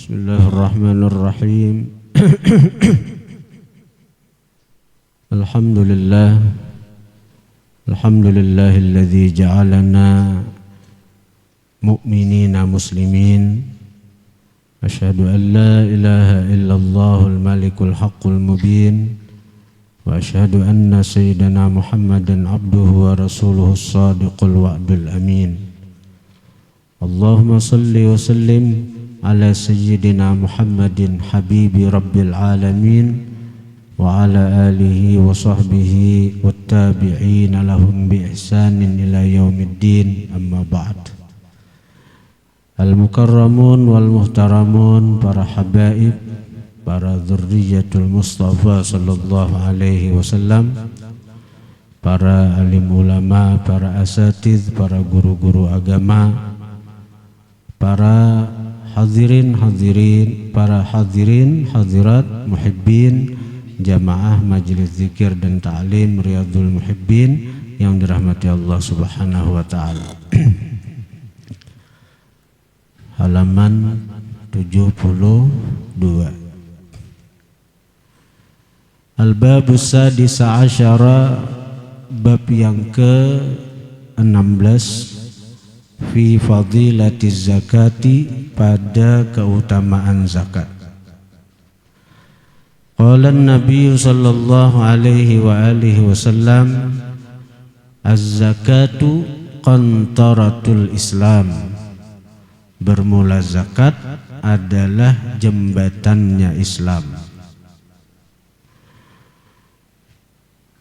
Bismillahirrahmanirrahim. Alhamdulillahilladzi ja'alana mu'minina muslimin. Asyhadu an la ilaha illallahul malikul haqqul mubin. Wa asyhadu anna sayyidana Muhammadan abduhu wa rasuluhus sadiqul wa'dul amin. Allahumma salli wa sallim ala sayyidina Muhammadin habibi rabbil alamin wa ala alihi wa sahbihi wattabi'ina lahum bi ihsanin ila yaumiddin, amma ba'd. Al-mukarramun wal muhtaramun, para habaib, para dzurriyyatul Mustafa sallallahu alaihi wasallam, para alim ulama, para asatiz, para guru-guru agama, para hadirin, para hadirin, hadirat, muhibbin, jamaah majelis zikir dan ta'lim Riyadhul Muhibbin yang dirahmati Allah Subhanahu wa taala. Halaman 72. Al-babus sadisa asyara, bab yang ke-16, fi fadilatiz zakati, pada keutamaan zakat. Qala an-nabiy sallallahu alaihi wa alihi wasallam, az-zakatu qantaratul Islam. Bermula zakat adalah jembatannya Islam.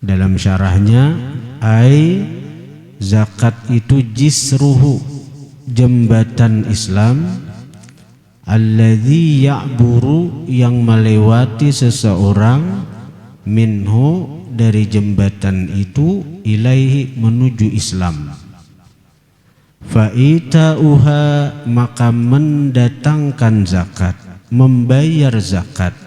Dalam syarahnya, zakat itu jisruhu, jembatan Islam, alladzi ya'buru, yang melewati seseorang, minhu, dari jembatan itu, ilaihi, menuju Islam. Fa'ita'uha, maka mendatangkan zakat, membayar zakat,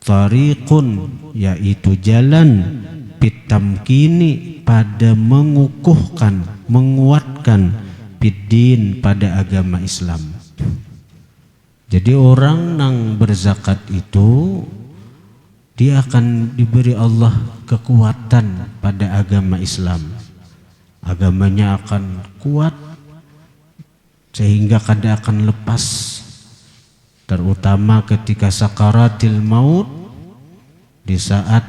tariqun, yaitu jalan, pitamkini, pada mengukuhkan, menguatkan, biddin, pada agama Islam. Jadi orang yang berzakat itu, dia akan diberi Allah kekuatan pada agama Islam. Agamanya akan kuat, sehingga kada akan lepas, terutama ketika sakaratil maut, di saat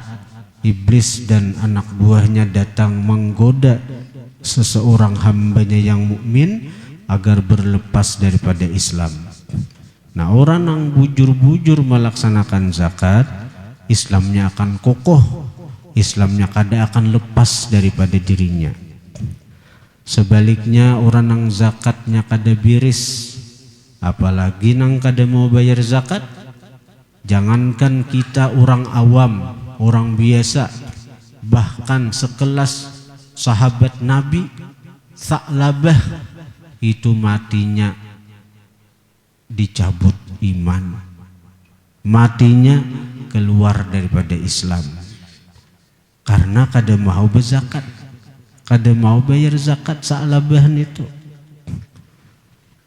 iblis dan anak buahnya datang menggoda seseorang hambanya yang mukmin agar berlepas daripada Islam. Nah, orang yang bujur-bujur melaksanakan zakat, Islamnya akan kokoh, Islamnya kada akan lepas daripada dirinya. Sebaliknya, orang yang zakatnya kada biris, apalagi nang kada mau bayar zakat, jangankan kita orang awam, orang biasa, bahkan sekelas sahabat Nabi Tha'labah, itu matinya dicabut iman, matinya keluar daripada Islam, karena kada mau berzakat, kada mau bayar zakat. Tha'labah itu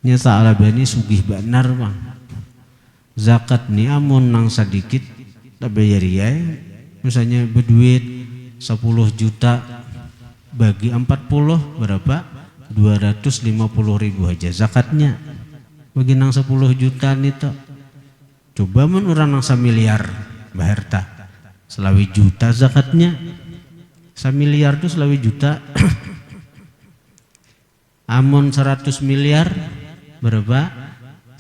nya, Tha'labah ini sugih benar bang. Zakat ni amun nang sedikit tak bayar ya. Misalnya berduit 10 juta bagi 40 berapa? 250.000 aja zakatnya. Bagi nang 10 juta itu, coba men orang nang 1 miliar bayar tak selawi juta zakatnya. 1 miliar itu selawi juta. Amun 100 miliar berapa?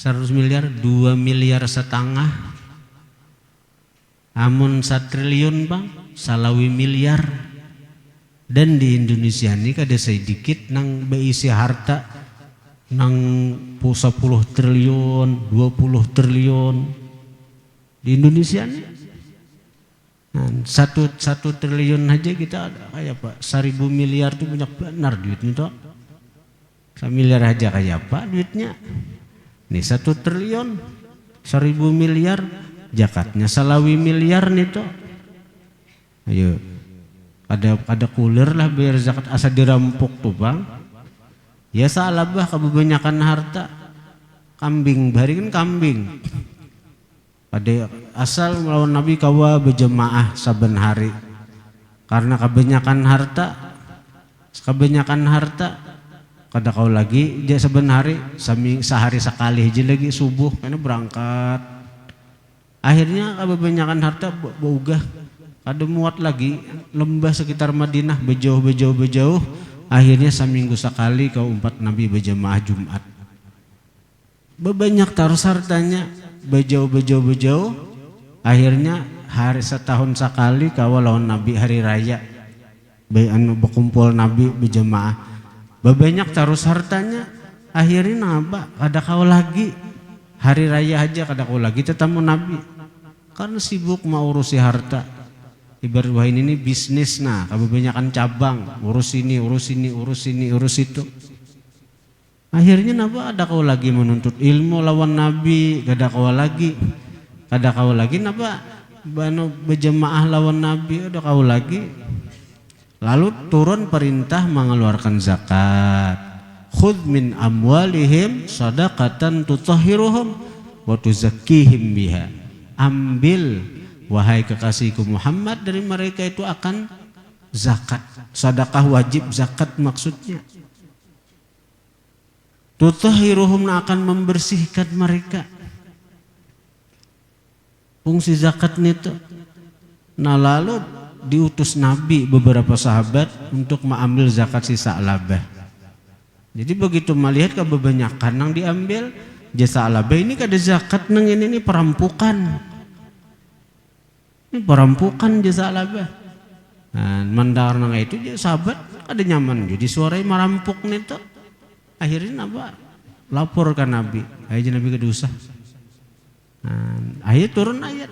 100 miliar 2,5 miliar. Amun 1 triliun bang, salawi miliar. Dan di Indonesia ini kada sedikit nang beisi harta nang 10 triliun, 20 triliun di Indonesia ini. Nah, satu triliun aja kita ada kayak pak 1.000 miliar itu banyak benar duitnya toh. 1 miliar aja kayak apa duitnya. Nih 1 triliun 1.000 miliar, zakatnya salawi miliar nih toh. Ayo, ada kuler lah bayar zakat asa dirampok tuh bang. Ya salah bah kebanyakan harta. kambing, bahari kan kambing. Pada asal melawan Nabi kawa berjemaah saben hari. Karena kebanyakan harta kada kau lagi dia saben hari sehari sekali aja lagi subuh karena berangkat. Akhirnya kebanyakan harta beugah kada muat lagi lembah sekitar Madinah bejauh. Akhirnya seminggu sekali kau umpat Nabi berjemaah Jumat. Bebanyak terus hartanya bejauh. Akhirnya hari setahun sekali kau lawan Nabi hari raya. Berkumpul Nabi berjemaah. Bebanyak terus hartanya. Akhirnya napa kada kau lagi hari raya aja kada kau lagi tetamu Nabi. Karena sibuk mau urusi harta. Ibarat wah ini bisnis nah, kebanyakan cabang, urus itu. Akhirnya napa ada kau lagi menuntut ilmu lawan Nabi, kada kau lagi napa bano berjemaah lawan Nabi, ada kau lagi. Lalu turun perintah mengeluarkan zakat. Khudh min amwalihim shadaqatan tutahhiruhum wa tuzakkihim biha. Ambil wahai kekasihku Muhammad dari mereka itu akan zakat. Sedekah wajib zakat maksudnya. Tutahhiruhum akan membersihkan mereka. Fungsi zakat itu. Nah lalu diutus Nabi beberapa sahabat untuk mengambil zakat sisa labah. Jadi begitu melihat kebanyakan yang diambil jasa labah ini kada zakat nang ini perampukan. Ini perampukan jasa labah. Nah, mandar nang itu dia sahabat ada nyaman jadi suaranya merampok nih tuh. Akhirnya apa? Lapor ke Nabi. Akhirnya Nabi kada usah. Nah, akhirnya turun ayat.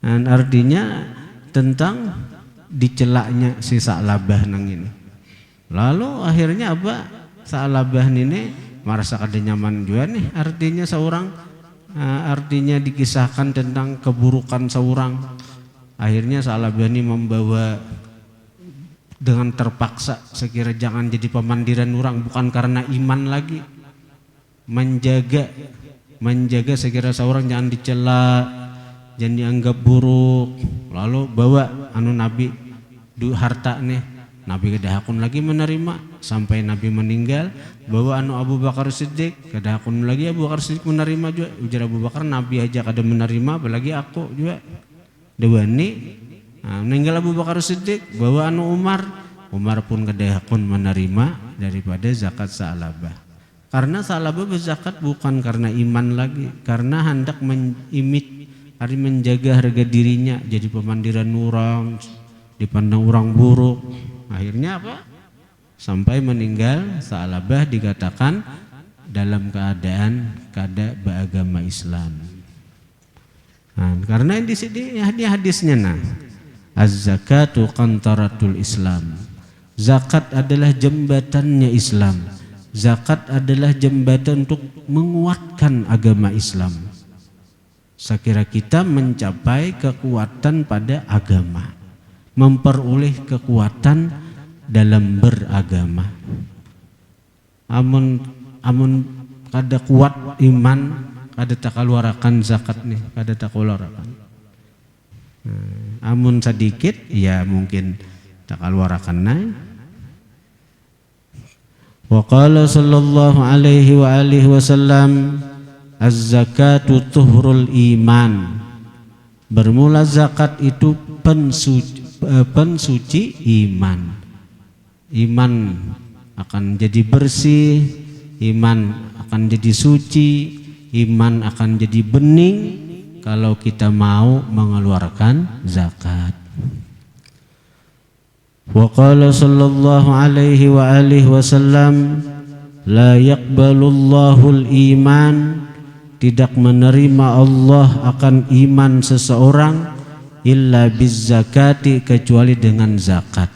Nah, artinya tentang dicelaknya sisa labah nang ini. Lalu akhirnya apa? Salabah ini merasa kada nyaman juga nih. Artinya dikisahkan tentang keburukan seorang. Akhirnya Salabah ini membawa dengan terpaksa sekira jangan jadi pemandiran orang, bukan karena iman lagi. Menjaga sekira seorang jangan dicela, jangan dianggap buruk. Lalu bawa Nabi harta nih. Nabi kada hakun lagi menerima sampai Nabi meninggal. Bawa Abu Bakar Siddiq kada hakun lagi Abu Bakar Siddiq menerima juga. Ujar Abu Bakar Nabi aja kada menerima apalagi aku juga. Dewani meninggal Abu Bakar Siddiq. Bawa Umar pun kada hakun menerima daripada zakat salabah. Karena salabah berzakat bukan karena iman lagi, karena hendak menjaga harga dirinya, jadi pemandiran orang, dipandang orang buruk. Akhirnya apa? Sampai meninggal Salabah dikatakan dalam keadaan kada beragama Islam. Nah, karena di sini hadisnya az-zakatu qantaratul Islam. Zakat adalah jembatannya Islam. Zakat adalah jembatan untuk menguatkan agama Islam. Sekira kita mencapai kekuatan pada agama, memperoleh kekuatan dalam beragama. Amun kada kuat iman, kada takaluarakan zakat nih, kada takaluarakan. Amun sedikit ya mungkin takaluarakan naik. Wa qala sallallahu alaihi wa alihi wasallam az-zakatu tuhrul iman. Bermula zakat itu pensuci iman. Iman akan jadi bersih, iman akan jadi suci, iman akan jadi bening kalau kita mau mengeluarkan zakat. Wa qala sallallahu alaihi wa alihi wasallam la yaqbalullahu al-iman, tidak menerima Allah akan iman seseorang illa bizzakati, kecuali dengan zakat.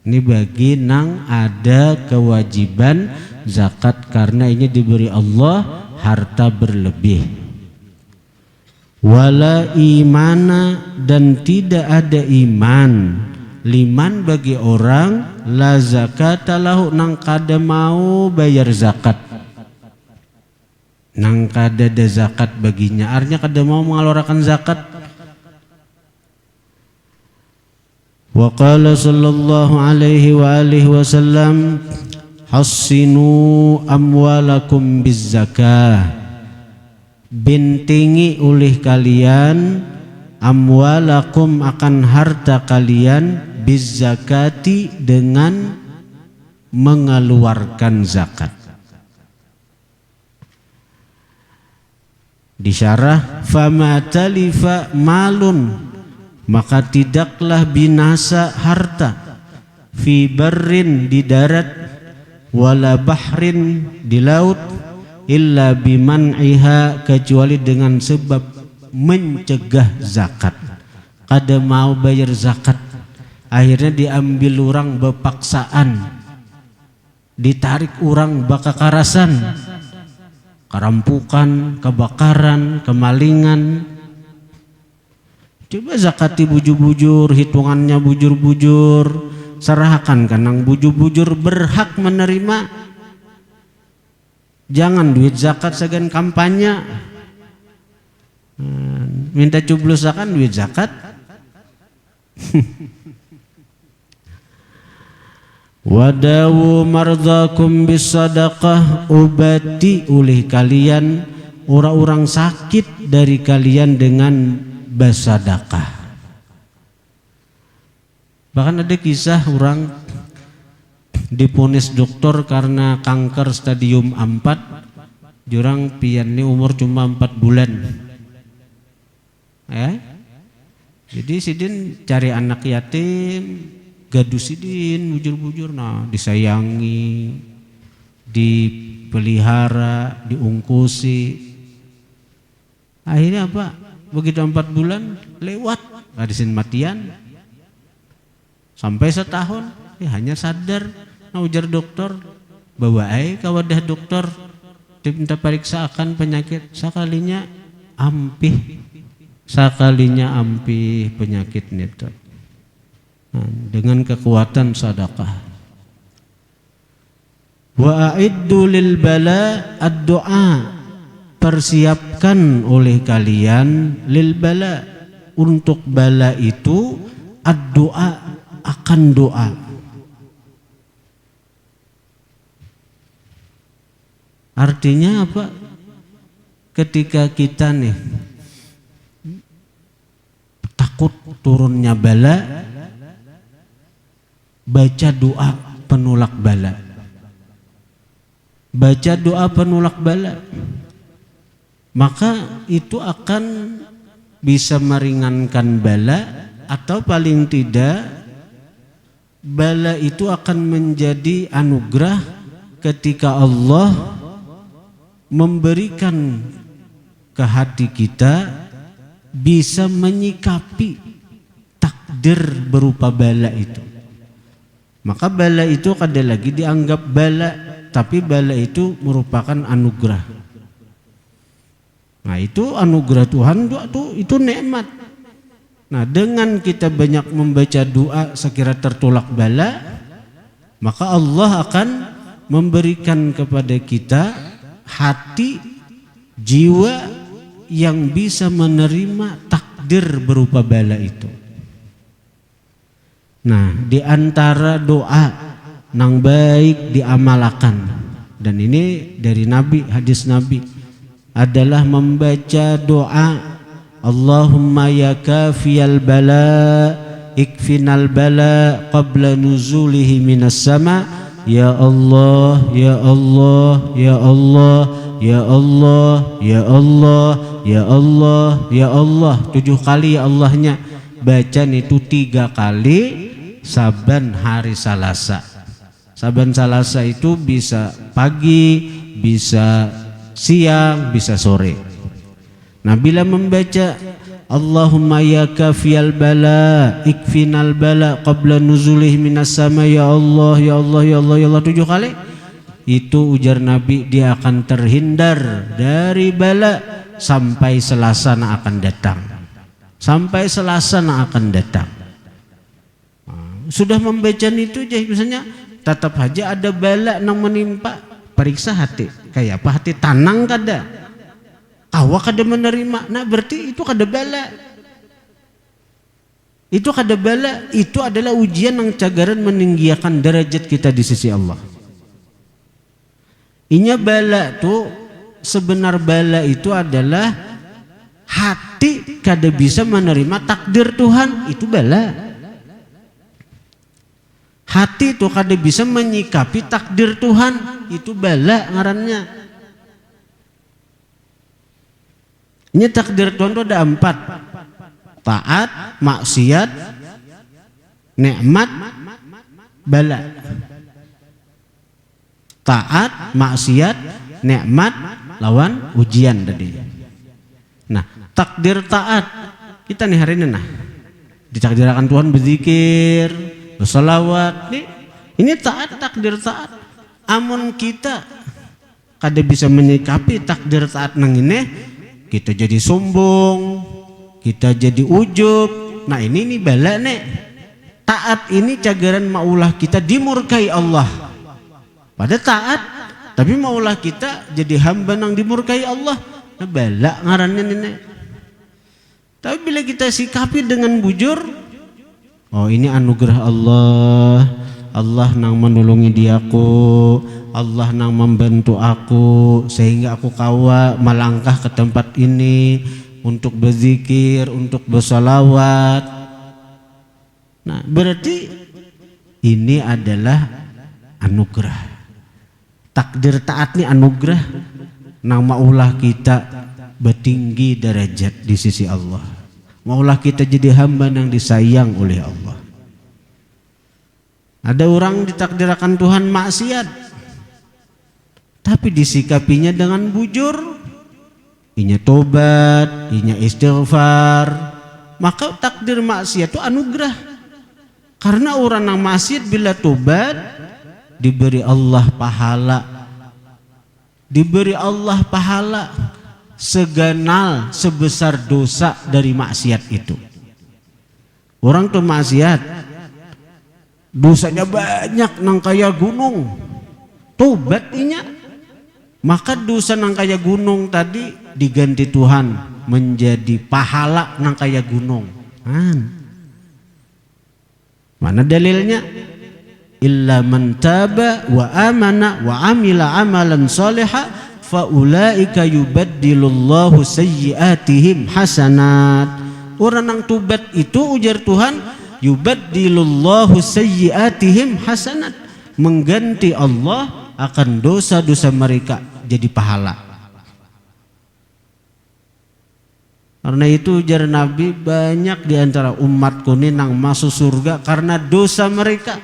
Ini bagi nang ada kewajiban zakat karena ini diberi Allah harta berlebih. Wala imana, dan tidak ada iman liman bagi orang la zakata lahu nang kada mau bayar zakat. nang kada ada zakat baginya, artinya kada mau mengeluarkan zakat. Wa qala sallallahu alaihi wa alihi wasallam, hassinu amwalakum bizzakah, bentengi oleh kalian amwalakum akan harta kalian bizzakati dengan mengeluarkan zakat. Disyarah, fama talifa malun, maka tidaklah binasa harta, fi barrin di darat, wala bahrin di laut, illa biman'iha kecuali dengan sebab mencegah zakat. Kada mau bayar zakat, akhirnya diambil orang bepaksaan, ditarik orang bakakarasan, kerampukan, kebakaran, kemalingan. Coba zakati bujur-bujur, hitungannya bujur-bujur, serahkan kanang bujur-bujur berhak menerima. Jangan duit zakat segan kampanye, minta cublusakan duit zakat. Wadawu mardhakum bisadaqah, obati oleh kalian orang-orang sakit dari kalian dengan bersedekah. Bahkan ada kisah orang diponis dokter karena kanker stadium 4, jurang piannya umur cuma 4 bulan. Jadi sidin cari anak yatim, gaduh sidin bujur-bujur, nah disayangi, dipelihara, diungkusi. Akhirnya apa? Begitu 4 bulan lewat, hadisin matian. Sampai setahun, hanya sadar. Nah ujar dokter, bawa ke wadah dokter, diminta periksakan penyakit. Sekalinya ampih penyakit itu. Nah, dengan kekuatan sedekah. Wa a'iddu lil bala ad-du'a, persiapkan oleh kalian lil bala, untuk bala itu ad-du'a, akan doa. Artinya apa? Ketika kita nih takut turunnya bala, baca doa penolak bala. Baca doa penolak bala, maka itu akan bisa meringankan bala, atau paling tidak bala itu akan menjadi anugerah ketika Allah memberikan ke hati kita bisa menyikapi takdir berupa bala itu. Maka bala itu kada lagi dianggap bala, tapi bala itu merupakan anugerah. Nah itu anugerah Tuhan itu nikmat. Nah dengan kita banyak membaca doa sekira tertolak bala, maka Allah akan memberikan kepada kita hati, jiwa yang bisa menerima takdir berupa bala itu. Nah di antara doa nang baik diamalkan, dan ini dari Nabi, hadis Nabi, adalah membaca doa Allahumma ya kafiyal bala ikfinal bala qabla nuzulihi minas sama. Ya Allah, ya Allah, ya Allah, ya Allah, ya Allah, ya Allah, ya Allah. 7 kali ya Allahnya. Bacaan itu 3 kali saban hari Salasa. Saban Salasa itu bisa pagi, bisa siang, bisa sore. Nah bila membaca Allahumma ya kafiyal bala ikfinal bala qabla nuzulih minas sama, ya Allah, ya Allah, ya Allah, ya Allah 7 kali, itu ujar Nabi dia akan terhindar dari bala sampai Selasa yang akan datang. Sampai Selasa yang akan datang. Sudah membaca itu aja, misalnya tetap aja ada bala yang menimpa, periksa hati. Kayak apa? Hati tanang kada? awak kada menerima, nah berarti itu kada bala. Itu kada bala, itu adalah ujian yang cagaran meninggikan derajat kita di sisi Allah. Inya bala tuh, sebenar bala itu adalah hati kada bisa menerima takdir Tuhan, itu bala. Hati itu kada bisa menyikapi takdir Tuhan, itu bala ngarannya. Ini takdir Tuhan itu ada 4. Taat, maksiat, nikmat, bala. Taat, maksiat, nikmat, lawan ujian tadi. Nah, takdir taat kita nih hari ini ditakdirkan Tuhan berzikir, bersalawat. Ini taat, takdir taat. Amun kita kada bisa menyikapi takdir taat nang ini, kita jadi sombong, kita jadi ujub. Nah ini nih bala nih. Taat ini cagaran maulah kita dimurkai Allah. Pada taat, tapi maulah kita jadi hamba yang dimurkai Allah. Nah bala ngarannya nih. Tapi bila kita sikapi dengan bujur, oh ini anugerah Allah. Allah nang menolongi diaku, Allah nang membantu aku sehingga aku kawa melangkah ke tempat ini untuk berzikir, untuk bersalawat. Nah, berarti ini adalah anugerah. Takdir taat ini anugerah nang maulah kita bertinggi derajat di sisi Allah. Maulah kita jadi hamba yang disayang oleh Allah. Ada orang ditakdirkan Tuhan maksiat, tapi disikapinya dengan bujur, inya tobat, inya istighfar, maka takdir maksiat itu anugerah. Karena orang yang maksiat bila tobat diberi Allah pahala, diberi Allah pahala seganal sebesar dosa dari maksiat itu. Orang tuh maksiat dosanya banyak nang kaya gunung, tobat inya, maka dosa nang kaya gunung tadi diganti Tuhan menjadi pahala nang kaya gunung. Mana dalilnya? Illa man taba wa amana wa amila amalan saliha fa ulaika yubaddilullahu sayyiatihim hasanat. Orang yang tobat itu ujar Tuhan, yubaddilullahu sayyiatihim hasanat, mengganti Allah akan dosa-dosa mereka jadi pahala. Karena itu ujar Nabi, banyak di antara umatku ini nang masuk surga karena dosa mereka.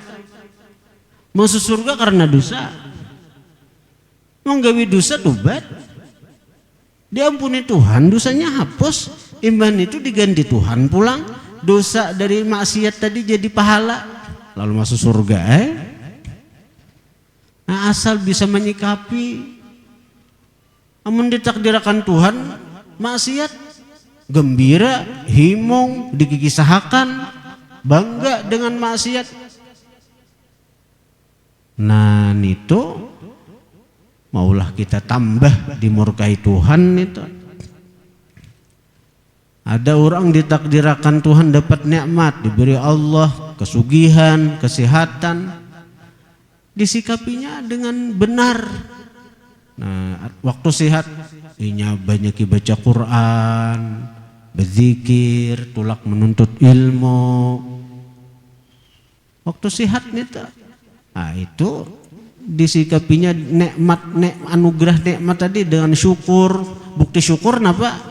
Masuk surga karena dosa. Menggawi dosa tobat, diampuni Tuhan, dosanya hapus, iman itu diganti Tuhan pulang, dosa dari maksiat tadi jadi pahala, lalu masuk surga. Nah, asal bisa menyikapi, amun ditakdirkan Tuhan maksiat, gembira, himung, dikisahkan, bangga dengan maksiat. Nah itu maulah kita tambah dimurkai Tuhan itu. Ada orang ditakdirkan Tuhan dapat nikmat, diberi Allah kesugihan, kesehatan, disikapinya dengan benar. Nah, waktu sehat inya banyak baca Quran, berzikir, tulak menuntut ilmu. Waktu sehat itu, nah itu disikapinya anugerah nikmat tadi dengan syukur. Bukti syukur napa?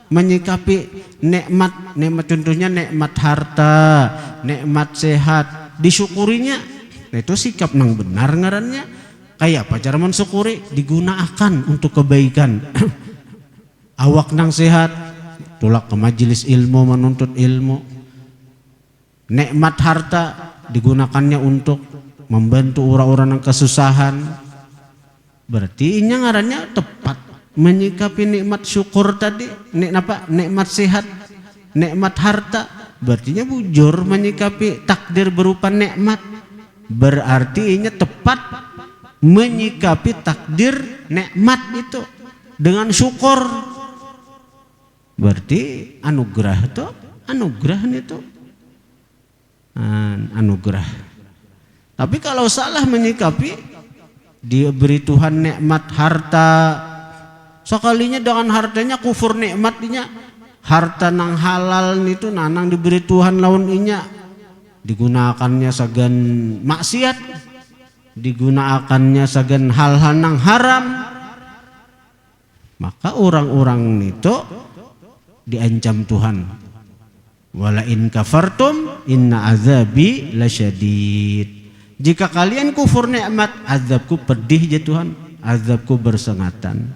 Menyikapi nikmat contohnya nikmat harta, nikmat sehat, disyukurinya. Nah, itu sikap nang benar ngarannya. Kayak apa cara mensyukuri? Digunakan untuk kebaikan. Awak nang sehat, tulak ke majelis ilmu menuntut ilmu. Nikmat harta digunakannya untuk membantu orang-orang yang kesusahan. Berarti ini ngarannya tepat menyikapi nikmat syukur tadi, nikmat sehat, nikmat harta, berartinya bujur menyikapi takdir berupa nikmat. Berarti ini tepat menyikapi takdir nikmat itu dengan syukur. Berarti anugerah itu, anugerah itu anugerah. Tapi kalau salah menyikapi, dia beri Tuhan nikmat harta, sekalinya dengan hartanya kufur nikmatnya, harta nang halal itu nanang diberi Tuhan lawan inya, digunakannya sagan maksiat, digunakannya sagan hal-hal nang haram, maka orang-orang itu diancam Tuhan. Wala in kafartum inna azabi lasyadid. Jika kalian kufur nikmat, azabku pedih ya Tuhan, azabku bersengatan.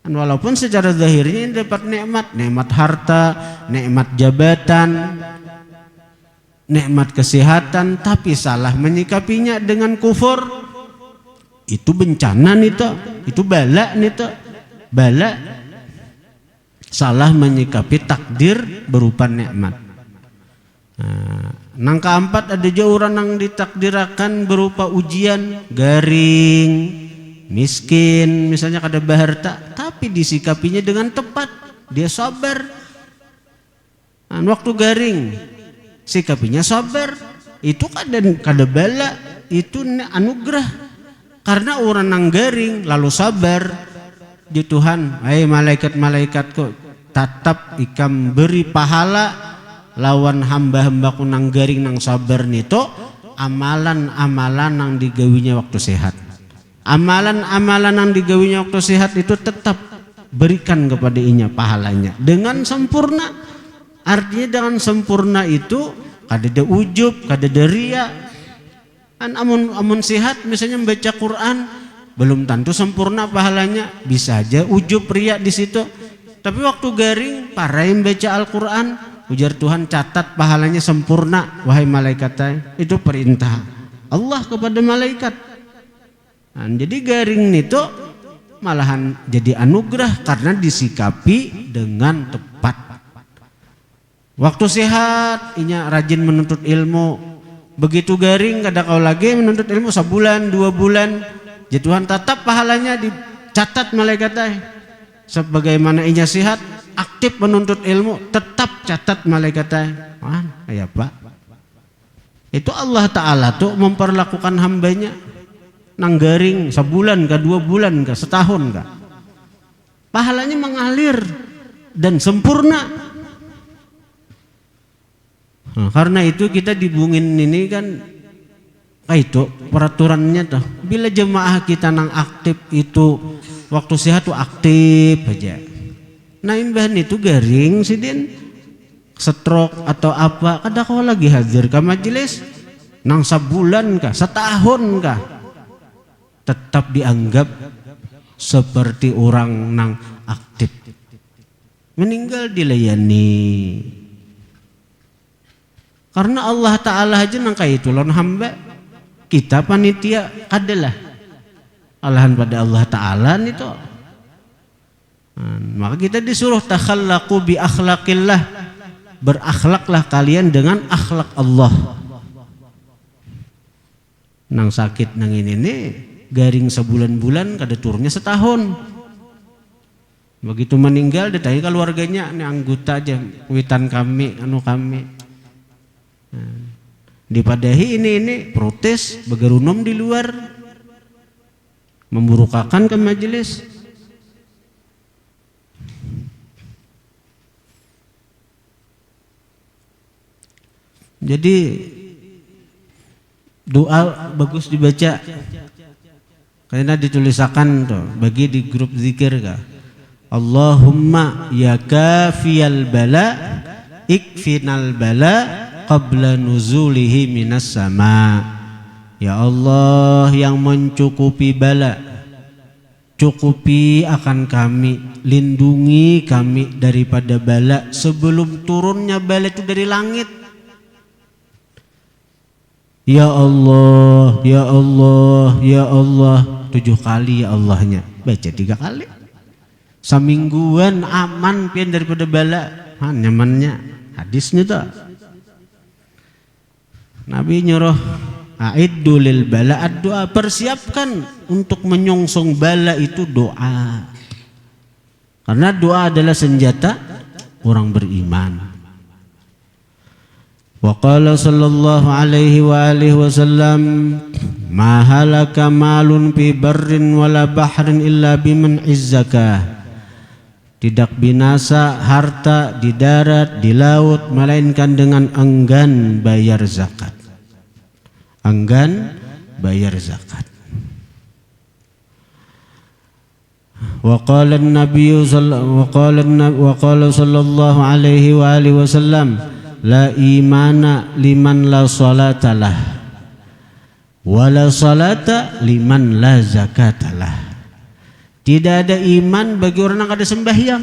Dan walaupun secara zahirnya dapat nikmat, nikmat harta, nikmat jabatan, nikmat kesehatan, tapi salah menyikapinya dengan kufur, itu bencana itu bala bala. Salah menyikapi takdir berupa nikmat. Nang keempat ada orang yang ditakdirakan berupa ujian, garing, miskin, misalnya kada baharta, tapi disikapinya dengan tepat, dia sabar. Waktu garing, sikapinya sabar, itu kada bala, itu anugerah. Karena orang nang garing lalu sabar, di Tuhan, hai malaikat-malaikatku, tatap ikam beri pahala lawan hamba-hambaku nang garing nang sabar nito, amalan-amalan nang digawinya waktu sehat. Amalan-amalan nang digawinya waktu sehat itu tetap berikan kepada inya pahalanya dengan sempurna. Artinya dengan sempurna itu kada ada ujub, kada ada riya. Amun sehat misalnya membaca Quran, belum tentu sempurna pahalanya, bisa aja ujub riya di situ. Tapi waktu garing, parai membaca Al-Quran, ujar Tuhan catat pahalanya sempurna, wahai malaikat. Itu perintah Allah kepada malaikat. Jadi garing itu malahan jadi anugerah karena disikapi dengan tepat. Waktu sehat, inya rajin menuntut ilmu. Begitu garing, kada kau lagi menuntut ilmu sebulan, 2 bulan, jadi Tuhan tetap pahalanya dicatat malaikat. Sebagaimana inya sehat, aktif menuntut ilmu, tetap catat malaikat. Ya Pak, itu Allah Ta'ala tuh memperlakukan hambanya nang garing sebulan kah, 2 bulan kah, setahun kah, pahalanya mengalir dan sempurna. Karena itu kita dibungin ini kan, itu peraturannya tuh, bila jemaah kita nang aktif itu waktu sehat tuh aktif aja. Nah imbahan itu garing sidin, stroke atau apa, kada kau lagi hadir ke majelis nang sebulan kah, setahun kah, tetap dianggap seperti orang nang aktif. Meninggal dilayani. Karena Allah Ta'ala aja nang kayak itu lon hamba, kita panitia adalah alahan pada Allah Ta'ala itu. Maka kita disuruh takhallaqu bi akhlaqillah, berakhlaklah kalian dengan akhlak Allah. Nang sakit nang ini nih garing sebulan-bulan, kada turunnya setahun. Begitu meninggal ditanya keluarganya, ini anggota aja witan kami, kami. Dipadahi ini protes begerunum di luar, memburukakan ke majelis. Jadi doa bagus dibaca, karena ditulisakan tuh bagi di grup zikir kah, Allahumma ya kafiyal bala ikfinal bala qabla nuzulihi minas sama. Ya Allah yang mencukupi bala, cukupi akan kami, lindungi kami daripada bala sebelum turunnya bala itu dari langit. Ya Allah, ya Allah, ya Allah, 7 kali ya Allahnya, baca 3 kali. Semingguan aman pian daripada bala, nyamannya hadisnya tuh. Nabi nyuruh a'iddu lil bala ad-doa, persiapkan untuk menyongsong bala itu doa. Karena doa adalah senjata orang beriman. Wa qala sallallahu alaihi wa alihi wasallam, ma halaka malun fi barrin wala bahrin illa biman izzakah. Tidak binasa harta di darat, di laut, melainkan dengan enggan bayar zakat. Enggan bayar zakat. Wa qala an-nabiy sallallahu alaihi wa alihi wasallam, la imana liman la salatalah wa la salata liman la zakatalah. Tidak ada iman bagi orang yang ada sembahyang,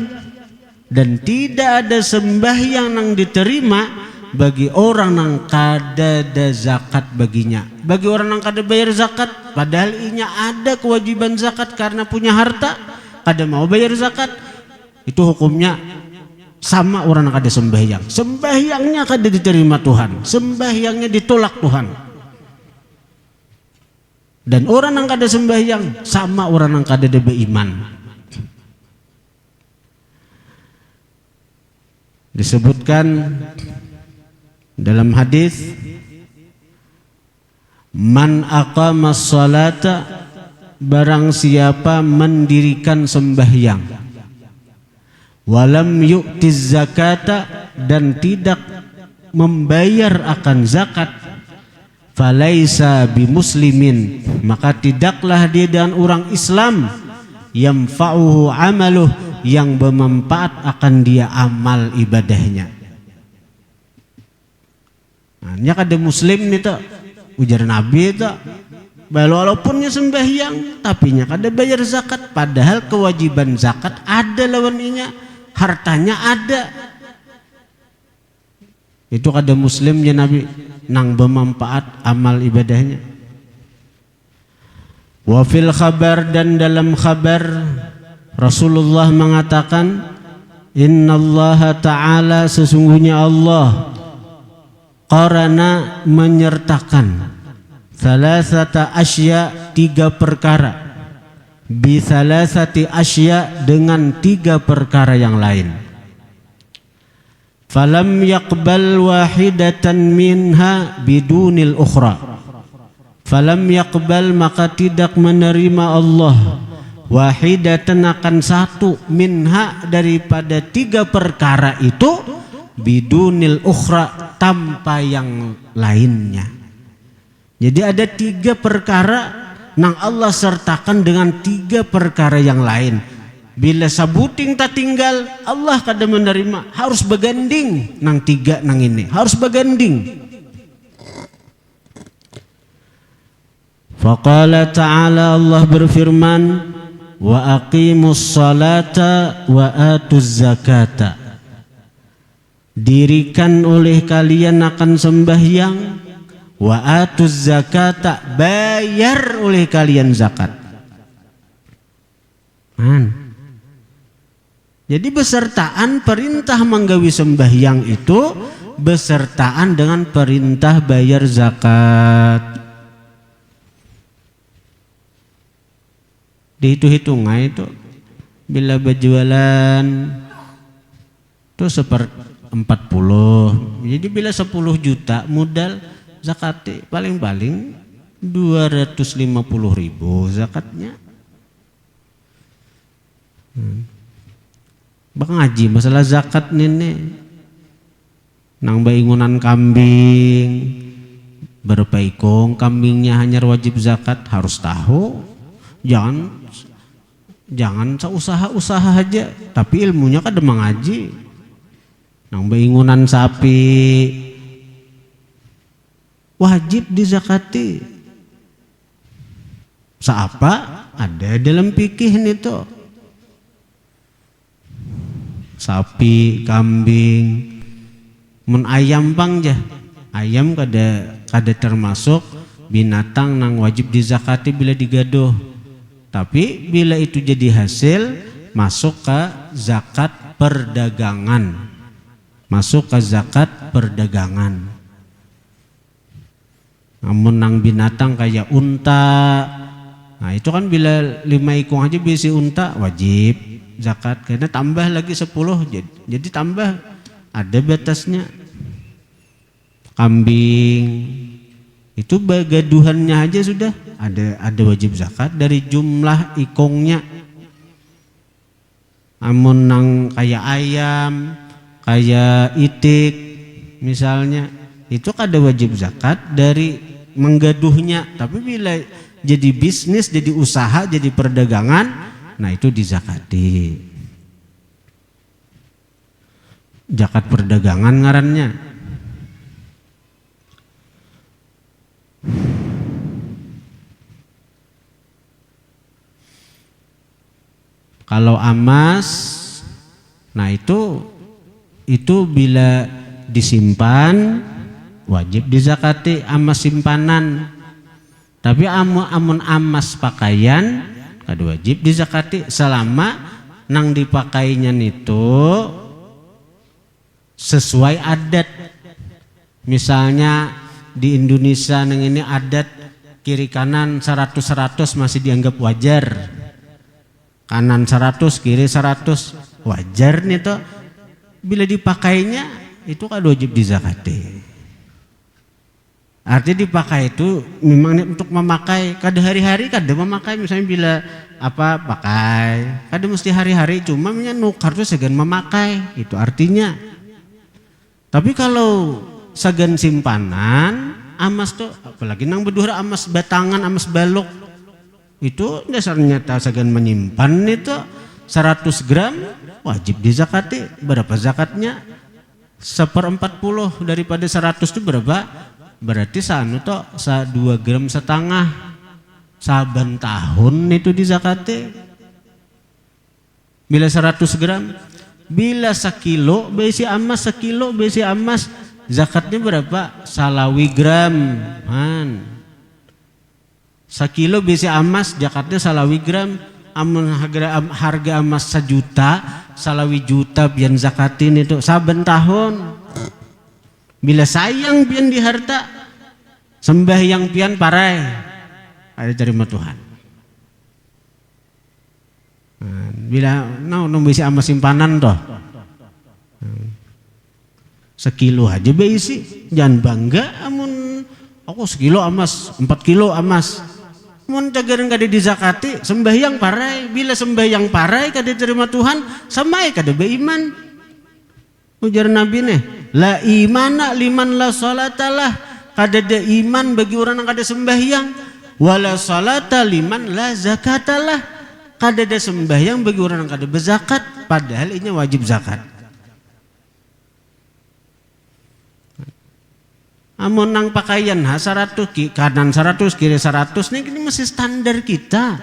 dan tidak ada sembahyang yang diterima bagi orang yang kada ada zakat baginya. Bagi orang yang kada bayar zakat, padahal inya ada kewajiban zakat karena punya harta, kada mau bayar zakat, itu hukumnya sama orang yang kada sembahyang. Sembahyangnya kada diterima Tuhan, sembahyangnya ditolak Tuhan. Dan orang yang kada sembahyang sama orang yang kada ada beriman. Disebutkan dalam hadis, man aqamas salata, barang siapa mendirikan sembahyang, walam yu'tiz zakata, dan tidak membayar akan zakat, falaisa bimuslimin, maka tidaklah dia dan orang Islam, yamfa'uhu amaluh, yang bermanfaat akan dia amal ibadahnya. Nah, nya kada muslim nih tak ujar Nabi tak, walaupunnya sembahyang tapi nya kada bayar zakat, padahal kewajiban zakat ada lawannya, hartanya ada. Itu kada muslimnya Nabi nang bermanfaat amal ibadahnya. Wa fil khabar, dan dalam khabar Rasulullah mengatakan, innallaha ta'ala, sesungguhnya Allah, qarana, menyertakan, salasata asya, 3 perkara, bi salasati asya, dengan 3 perkara yang lain. Falam yaqbal wahidatan minha bidunil ukhra. Falam yaqbal, maka tidak menerima Allah, wahidatan, akan 1, minha, daripada 3 perkara itu, bidunil ukhra, tanpa yang lainnya. Jadi ada 3 perkara nang Allah sertakan dengan 3 perkara yang lain. Bila sabuting tak tinggal, Allah kada menerima, harus beganding nang 3 nang ini, harus beganding. Faqala ta'ala, Allah berfirman, wa aqimus salata wa atuz zakata, dirikan oleh kalian akan sembahyang, wa atuz zakata, bayar oleh kalian zakat. Jadi besertaan perintah menggawi sembahyang itu besertaan dengan perintah bayar zakat. Dihitung-hitung itu bila berjualan itu 40, jadi bila 10 juta modal zakatnya paling-paling 250.000 zakatnya. Bak ngaji masalah zakat nene nang baingunan kambing berapa ikong kambingnya hanya wajib zakat, harus tahu. Jangan usaha-usaha aja tapi ilmunya kada mengaji. Nang baingunan sapi wajib dizakati. Seapa ada dalam fikih itu. Sapi, kambing, mun ayam bang jah. Ayam kada termasuk binatang nang wajib dizakati bila digaduh. Tapi bila itu jadi hasil, masuk ke zakat perdagangan. Masuk ke zakat perdagangan. Namun nang binatang kayak unta, nah itu kan bila 5 ikung aja bisi unta wajib zakat, karena tambah lagi 10, jadi tambah ada batasnya. Kambing itu bagaduhannya aja sudah ada wajib zakat dari jumlah ikongnya. Amun nang kayak ayam, kayak itik misalnya, itu kada wajib zakat dari menggaduhnya. Tapi bila jadi bisnis, jadi usaha, jadi perdagangan, nah itu dizakati. Zakat perdagangan ngarannya. Kalau emas, nah itu bila disimpan wajib dizakati emas simpanan. Tapi amun emas pakaian kada wajib dizakati selama nang dipakainya itu sesuai adat. Misalnya di Indonesia nang ini adat kiri kanan 100-100 masih dianggap wajar. Kanan 100, kiri 100 wajar nih toh. Bila dipakainya itu kan wajib dizakati. Artinya dipakai itu memang untuk memakai, kada hari-hari kada memakai, misalnya bila apa pakai, kada mesti hari-hari, cuma nukar tuh segan memakai, itu artinya. Tapi kalau segan simpanan emas tuh, apalagi nang berdua emas batangan, emas balok, itu dasarnya segan menyimpan itu 100 gram wajib dizakati. Berapa zakatnya? 1/40 daripada 100 itu berapa? Berarti sanu toh 2,5 gram saban tahun itu dizakati. Bila 100 gram, bila sekilo besi emas, sekilo besi emas zakatnya berapa? 1,5 gram. Sekilo besi emas zakatnya 1,5 gram. Amun harga emas 1 juta, 1,5 juta biar zakatin itu saben tahun. Bila sayang pian di harta, sembahyang pian parai, ada terima Tuhan. Bila nang besi emas simpanan toh, sekilo aja beisi, jangan bangga. Amun aku sekilo emas, 4 kilo emas. Mun cagaran kada dizakati, sembahyang parai. Bila sembahyang parai kada terima Tuhan, samai kada beiman. Ujar Nabi nih, la imana liman la salatalah. Kada ada iman bagi orang yang kada sembahyang. Wala salata liman la zakatalah. Kada ada sembahyang bagi orang yang kada berzakat. Padahal ini wajib zakat. Amun nang pakaian 100, kanan 100, kiri 100, ini masih standar kita.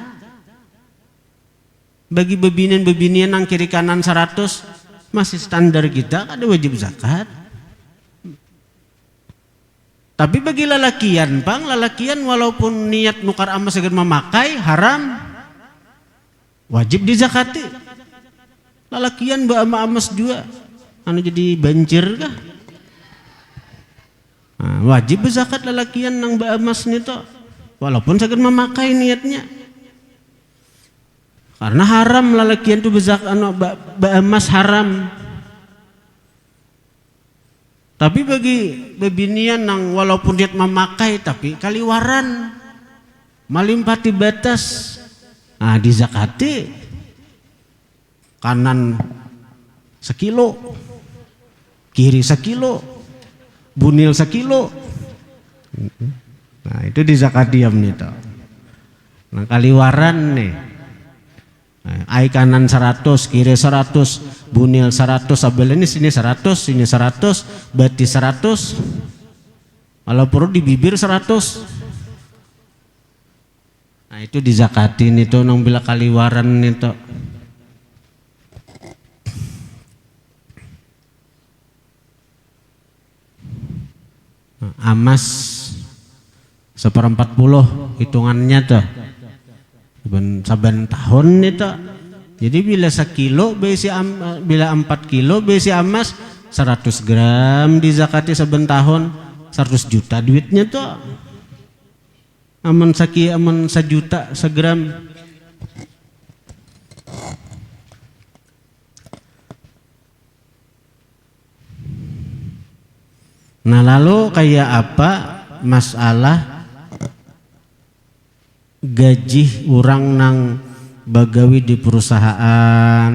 Bagi bebinian nang kiri kanan 100 masih standar kita, ada wajib zakat. Tapi bagi lalakian walaupun niat nukar emas segan memakai haram, wajib dizakati. Lalakian bawa emas juga, anu jadi banjir kah? Wajib berzakat lalakian nang ba emas nito walaupun segan memakai niatnya, karena haram lalakian tu berzakat ba emas haram. Tapi bagi bebinian nang walaupun niat memakai tapi kaliwaran malimpati batas, dizakati. Kanan 1 kilo, kiri 1 kilo, bunil 1 kilo. Nah itu di zakat diam nih toh. Nah kaliwaran nih, ai kanan 100, kiri 100, bunil 100, abel ini sini 100, sini 100, berarti 100. Kalau perlu di bibir 100. Nah itu dizakatin itu nang bila kaliwaran nih toh. Emas 1/40 hitungannya tuh saban tahun itu. Jadi bila 1 kilo besi bila 4 kilo besi emas 100 gram dizakati saban tahun 100 juta duitnya tuh. Aman 1 juta segram. Nah lalu kayak apa masalah gaji orang nang bagawi di perusahaan,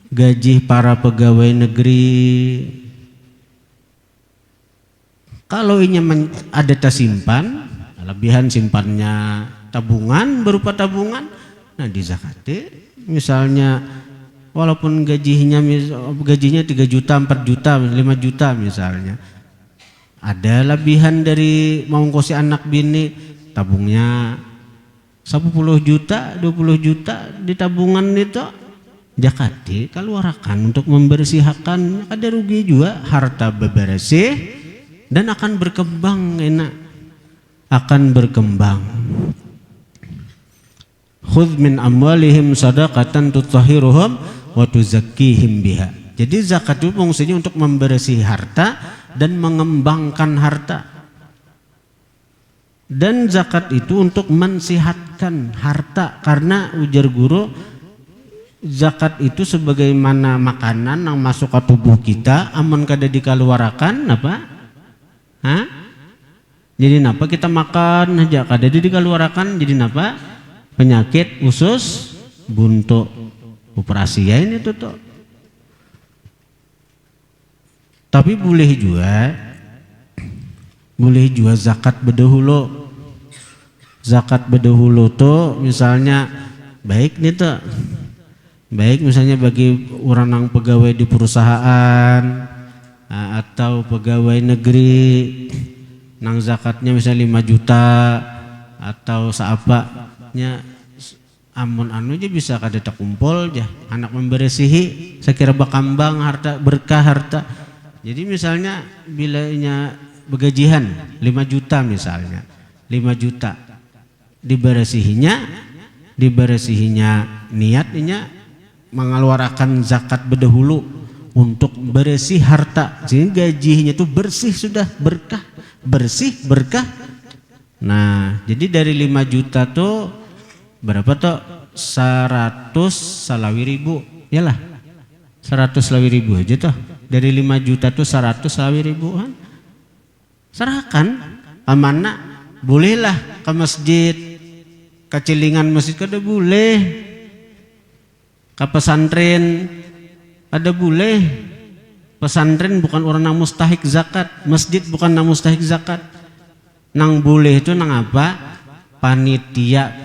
gaji para pegawai negeri. Kalau ini ada tersimpan, lebihan simpannya tabungan berupa tabungan, nah di zakati misalnya walaupun gajinya 3 juta, 4 juta, 5 juta misalnya, ada lebihan dari mau ngkosi anak bini, tabungnya 10 juta, 20 juta di tabungan itu, zakati keluarkan untuk membersihkan, ada rugi juga, harta bebersih dan akan berkembang, enak akan berkembang. Khudh min amwalihim sadaqatan tutahhiruhum wa tuzakkihim biha. Jadi zakat itu fungsinya untuk membersih harta dan mengembangkan harta. Dan zakat itu untuk mensihatkan harta, karena ujar guru zakat itu sebagaimana makanan yang masuk ke tubuh kita, amun kada dikeluarkan apa? Jadi napa kita makan aja kada dikeluarkan, jadi napa? Penyakit usus buntu, operasi ya ini tuh. Tapi boleh juga zakat berdahulu. Zakat berdahulu tuh misalnya baik nih tuh, baik misalnya bagi orang yang pegawai di perusahaan atau pegawai negeri nang zakatnya misalnya 5 juta atau seapanya, amun anu aja bisa kada terkumpul aja anak memberesihi sekira bakambang harta, berkah harta. Jadi misalnya bilanya begajihan 5 juta misalnya, 5 juta diberesihinya niatnya mengeluarkan zakat berdahulu untuk bersih harta, sehingga gajinya itu bersih, sudah berkah, bersih berkah. Nah jadi dari 5 juta tuh berapa tuh? 100 salawi ribu, yalah 100 salawi ribu aja tuh. Dari 5 juta tuh 100 salawi ribu kan? Serahkan amanah, bolehlah ke masjid, ke cilingan masjid kada boleh, ke pesantren ada boleh. Pesantren bukan orang yang mustahik zakat, masjid bukan yang mustahik zakat. Nang boleh itu nang apa? Panitia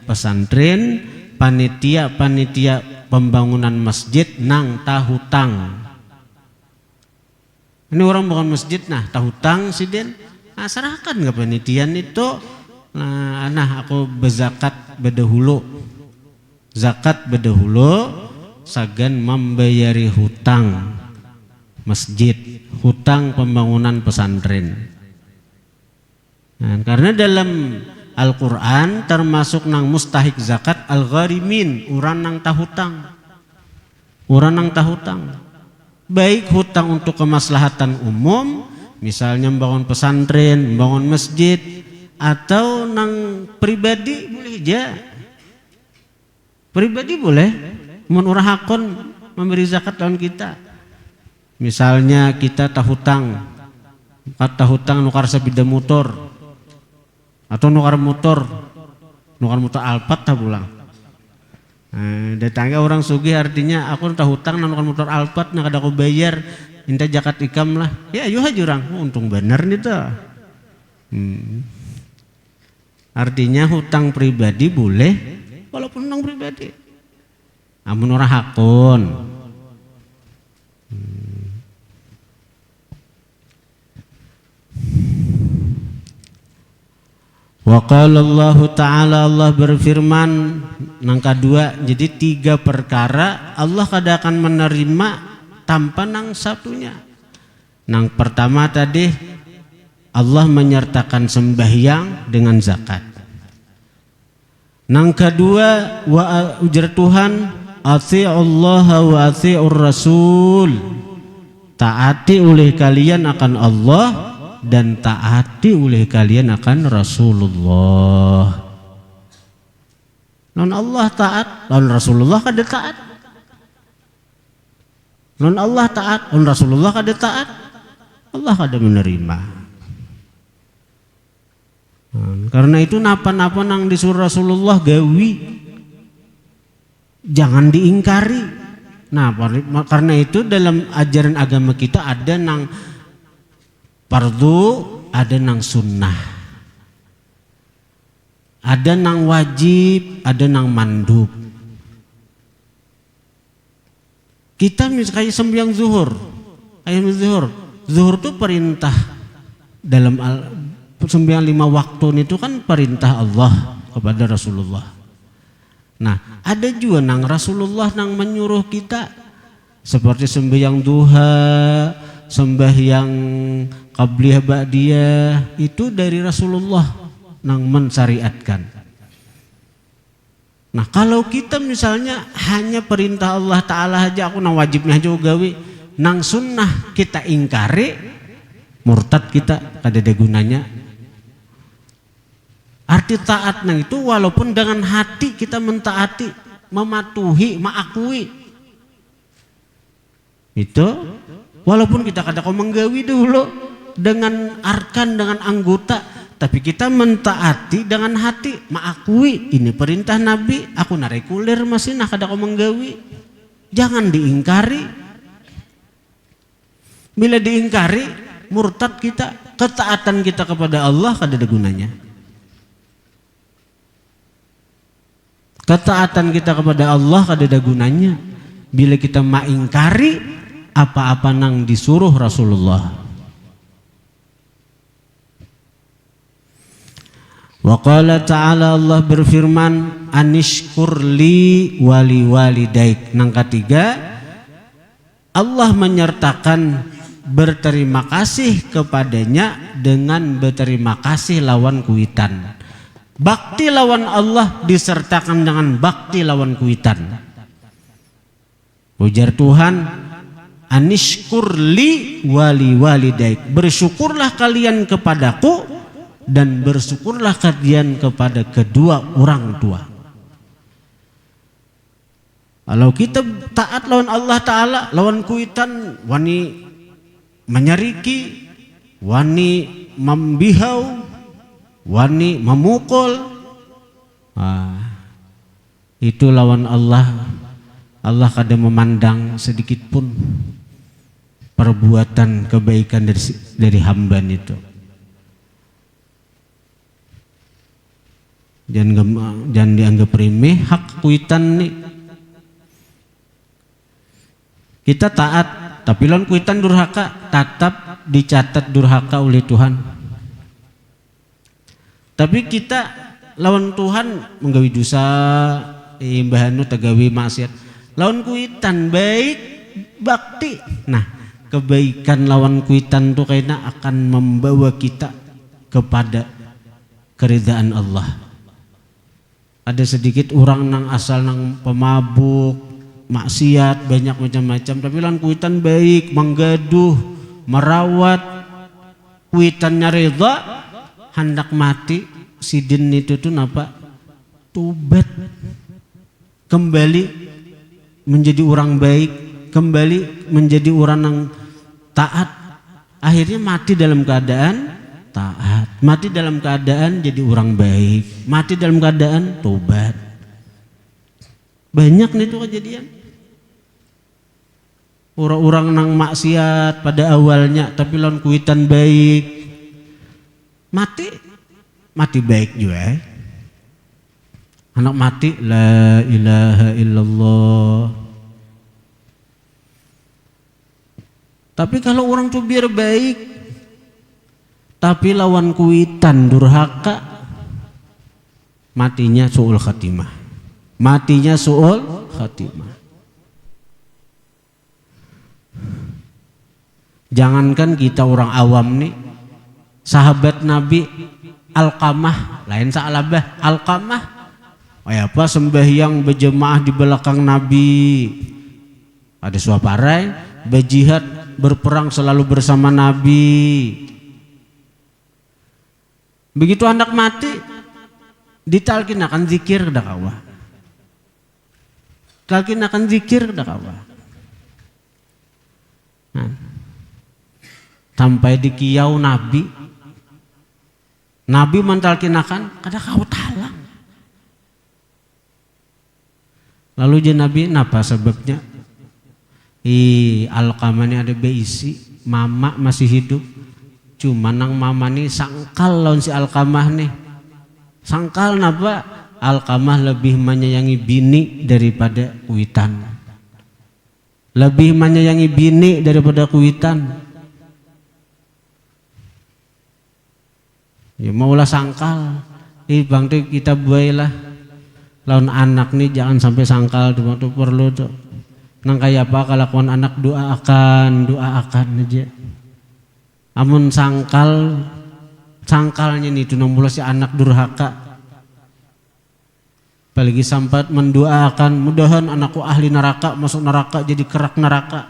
pesantren, panitia pembangunan masjid nang tahutang. Ini orang bukan masjid, nah tahutang siden, nah serahkan ke panitian itu. Nah aku berzakat berdahulu, zakat berdahulu sagan membayari hutang masjid, hutang pembangunan pesantren. Nah, karena dalam Al-Quran termasuk nang mustahik zakat al-gharimin, orang nang tahutang, orang nang tahutang. Baik hutang untuk kemaslahatan umum, misalnya membangun pesantren, membangun masjid, atau nang pribadi boleh aja. Pribadi boleh. Mun orang hakon memberi zakat lawan kita, misalnya kita tahutang nukar sepeda motor atau nukar motor Alphard tak pulang. Datangnya orang sugih, artinya aku tahutang nukar motor Alphard nak ada aku bayar, minta zakat ikam lah. Ya ayo aja orang, untung bener nih tuh. Artinya hutang pribadi boleh, walaupun hutang pribadi. Amun orang hakun. Wa qala Allah Ta'ala, Allah berfirman nang kedua, jadi 3 perkara Allah kada akan menerima tanpa nang satunya. Nang pertama tadi Allah menyertakan sembahyang dengan zakat. Nang kedua ujar Tuhan, ati'ullaha wa ati'ur rasul, taati oleh kalian akan Allah dan taati oleh kalian akan Rasulullah. Non Allah taat, non Rasulullah kada taat. Lawan Allah taat, lawan Rasulullah kada taat, Allah kada menerima. Karena itu napa-napa nang disuruh Rasulullah gawi, jangan diingkari. Nah, karena itu dalam ajaran agama kita ada nang fardu, ada nang sunnah. Ada nang wajib, ada nang mandub. Kita misalnya sembahyang zuhur, zuhur itu perintah dalam sembahyang 5 waktu itu kan perintah Allah kepada Rasulullah. Nah, ada juga nang Rasulullah nang menyuruh kita seperti sembahyang duha, sembahyang qabliyah ba'diyah, itu dari Rasulullah nang mensyariatkan. Nah, kalau kita misalnya hanya perintah Allah Ta'ala aja, aku nang wajibnya aja gawe, nang sunnah kita ingkari, murtad kita, kada ada gunanya. Arti taat nang itu walaupun dengan hati kita mentaati, mematuhi, mengakui. Itu walaupun kita kada kau menggawi dulu dengan arkan, dengan anggota, tapi kita mentaati dengan hati, mengakui ini perintah Nabi, aku narekuler masih nak kada kau menggawi. Jangan diingkari. Bila diingkari, murtad kita, ketaatan kita kepada Allah kada ada gunanya. Ketaatan kita kepada Allah kada ada gunanya bila kita mengingkari apa-apa nang disuruh Rasulullah. Wa qala ta'ala, Allah berfirman, anishkur li wali walidaik. Nang ketiga, Allah menyertakan berterima kasih kepadanya dengan berterima kasih lawan kuitan. Bakti lawan Allah disertakan dengan bakti lawan kuitan. Ujar Tuhan, anishkur li wali walidaik. Bersyukurlah kalian kepadaku dan bersyukurlah kalian kepada kedua orang tua. Kalau kita taat lawan Allah Ta'ala, lawan kuitan, wani menyariki, wani membihau, wani memukul, itu lawan Allah. Allah kada memandang sedikit pun perbuatan kebaikan dari hamba itu. Jangan dianggap remeh hak kuitan nih. Kita taat, tapi lawan kuitan durhaka, tetap dicatat durhaka oleh Tuhan. Tapi kita lawan Tuhan menggawi dosa, imbahanu tagawi maksiat. Lawan kuitan baik, bakti. Nah, kebaikan lawan kuitan itu kayaknya akan membawa kita kepada keridhaan Allah. Ada sedikit orang nang asal nang pemabuk, maksiat, banyak macam-macam, tapi lawan kuitan baik, menggaduh, merawat, kuitannya reda, hendak mati, sidin itu tuh napa? Tobat, kembali menjadi orang baik, kembali menjadi orang yang taat, akhirnya mati dalam keadaan taat, mati dalam keadaan jadi orang baik, mati dalam keadaan tobat. Banyak nih itu kejadian. Orang-orang nang maksiat pada awalnya, tapi lawan kuitan baik, mati baik juga. Anak mati la ilaha illallah. Tapi kalau orang tuh biar baik, tapi lawan kuitan durhaka, matinya su'ul khatimah. Matinya su'ul khatimah. Jangankan kita orang awam nih, sahabat Nabi Alqamah, lain Sa'labah, Alqamah, apa sembahyang berjemaah di belakang Nabi, ada suaparai, berjihad, berperang selalu bersama Nabi. Begitu anak mati, ditalkin akan zikir kedah kawa. Talkin akan zikir kedah kawa. Nah, sampai di kiau Nabi mentalkinakan kada kau talang. Lalu je Nabi napa sebabnya? Alqamah ini ada beisi, mama masih hidup. Cuma nang mama nih sangkal lawan si Alqamah nih. Sangkal napa? Alqamah lebih menyayangi bini daripada kuitan. Lebih menyayangi bini daripada kuitan. Ya maulah sangkal. Bang tuh kita buailah lawan anak nih jangan sampai sangkal tuh perlu tuh. Nang kayak apa kelakuan anak doa akan aja. Amun sangkalnya nih tuh nang mula si anak durhaka. Apalagi sampai mendoakan mudahan anakku ahli neraka masuk neraka jadi kerak neraka.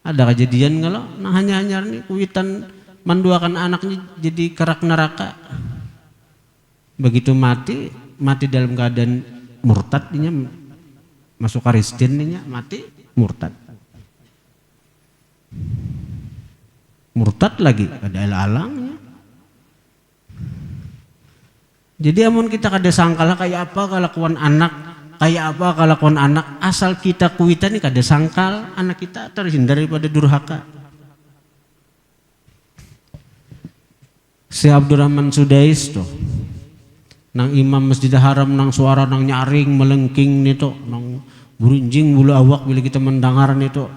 Ada kejadian kalau nah hanya nih kuitan mendoakan anaknya jadi kerak neraka. Begitu mati dalam keadaan murtad dinya masuk Kristen dinya mati murtad lagi ada alangnya. Jadi amun kita kada sangkal kayak apa kelakuan anak asal kita kuitan ini kada sangkal anak kita terhindar daripada durhaka. Si Abdurrahman Sudais tuh nang imam Masjidil Haram nang suara nang nyaring melengking nito nang burinjing bulu awak bila kita mendengar nito.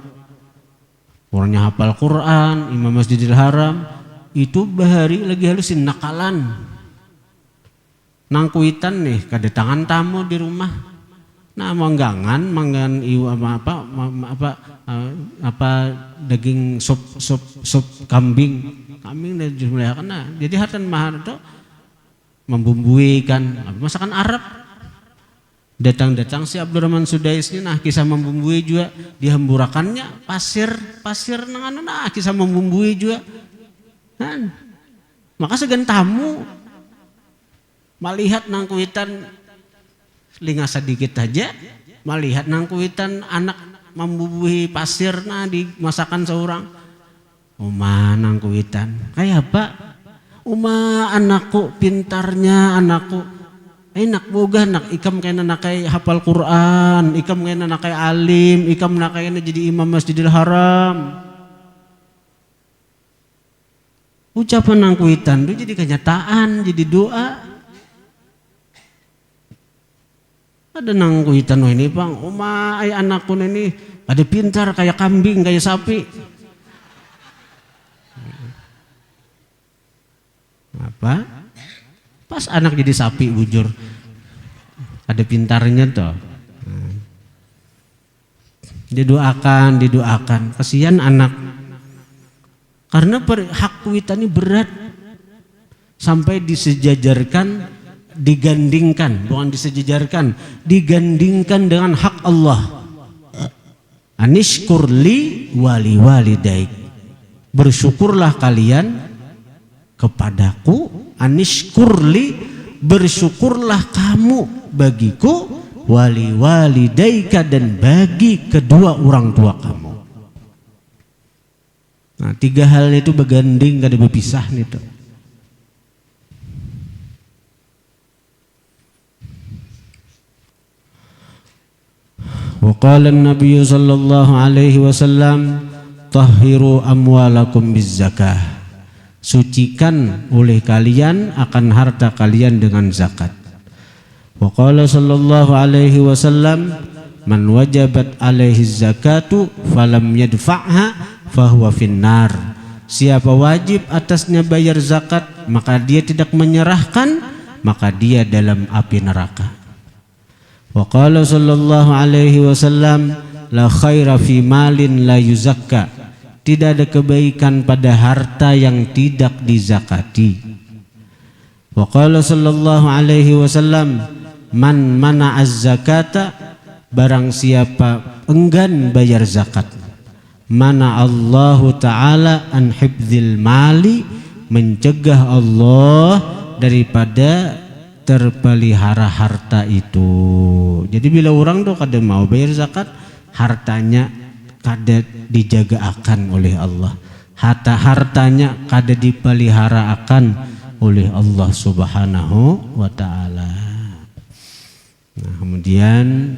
Orangnya hafal Quran, imam Masjidil Haram itu bahari lagi halusin nakalan. Nang kuitan nih kedatangan tamu di rumah. Nah manggan iu apa daging sup kambing dari jumlah kena. Jadi hatan mahar itu membumbui kan masakan Arab. Datang si Abdurrahman Sudais ini nah kisah membumbui juga dihemburakannya pasir nang kisah membumbui juga. Nah, maka segan tamu melihat nang kuitan linga sedikit aja melihat nang kuitan anak membubuhi pasir nah di masakan seorang. Nang kuitan kayak apa? Anakku pintarnya anakku. Enak boga nak ikam kena nakai hafal Quran, ikam kena nakai alim, ikam nakai jadi imam Masjidil Haram. Ucapan nang kuitan itu jadi kenyataan, jadi doa. Ada nang kuitan ini bang, ay anakku ini ada pintar kayak kambing, kayak sapi. Apa? Pas anak jadi sapi bujur, ada pintarnya toh. Didoakan, kasihan anak. Karena hak kuitan ini berat sampai disejajarkan, digandingkan dengan hak Allah. Anishkurli wali walidaik. Bersyukurlah kalian kepadaku, anishkurli bersyukurlah kamu bagiku, wali walidaika dan bagi kedua orang tua kamu. Nah 3 hal itu berganding kada berpisah nih tuh. Wa qala an-nabiy sallallahu alaihi wasallam tahhiru amwalakum bizzakah. Sucikan oleh kalian akan harta kalian dengan zakat. Wa qala sallallahu alaihi wasallam man wajabat alaihi zakatu falam yadfa'ha fahuwa finnar. Siapa wajib atasnya bayar zakat maka dia tidak menyerahkan maka dia dalam api neraka. Wa qala sallallahu alaihi wasallam la khaira fi malin la yuzakka. Tidak ada kebaikan pada harta yang tidak dizakati. Wa qala sallallahu alaihi wasallam man mana'az zakata, barang siapa enggan bayar zakat, mana Allahu ta'ala an hifdzil mali, mencegah Allah daripada terpelihara harta itu. Jadi bila orang tuh kada mau bayar zakat, hartanya kada dijaga akan oleh Allah, hartanya kada dipelihara akan oleh Allah Subhanahu wa taala. Nah, kemudian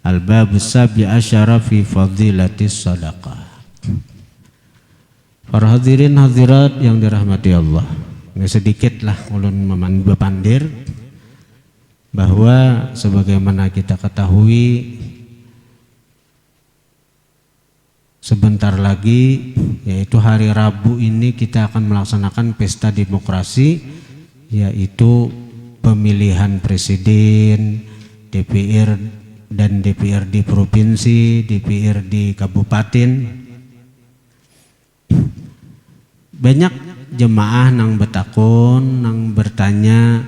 al-babus sabi asyara fi fadilatis sadaqah. Para hadirin hadirat yang dirahmati Allah, ini sedikitlah ulun bepandir bahwa sebagaimana kita ketahui sebentar lagi yaitu hari Rabu ini kita akan melaksanakan pesta demokrasi, yaitu pemilihan presiden, DPR dan DPRD provinsi, DPRD kabupaten. Banyak jemaah nang betakun, nang bertanya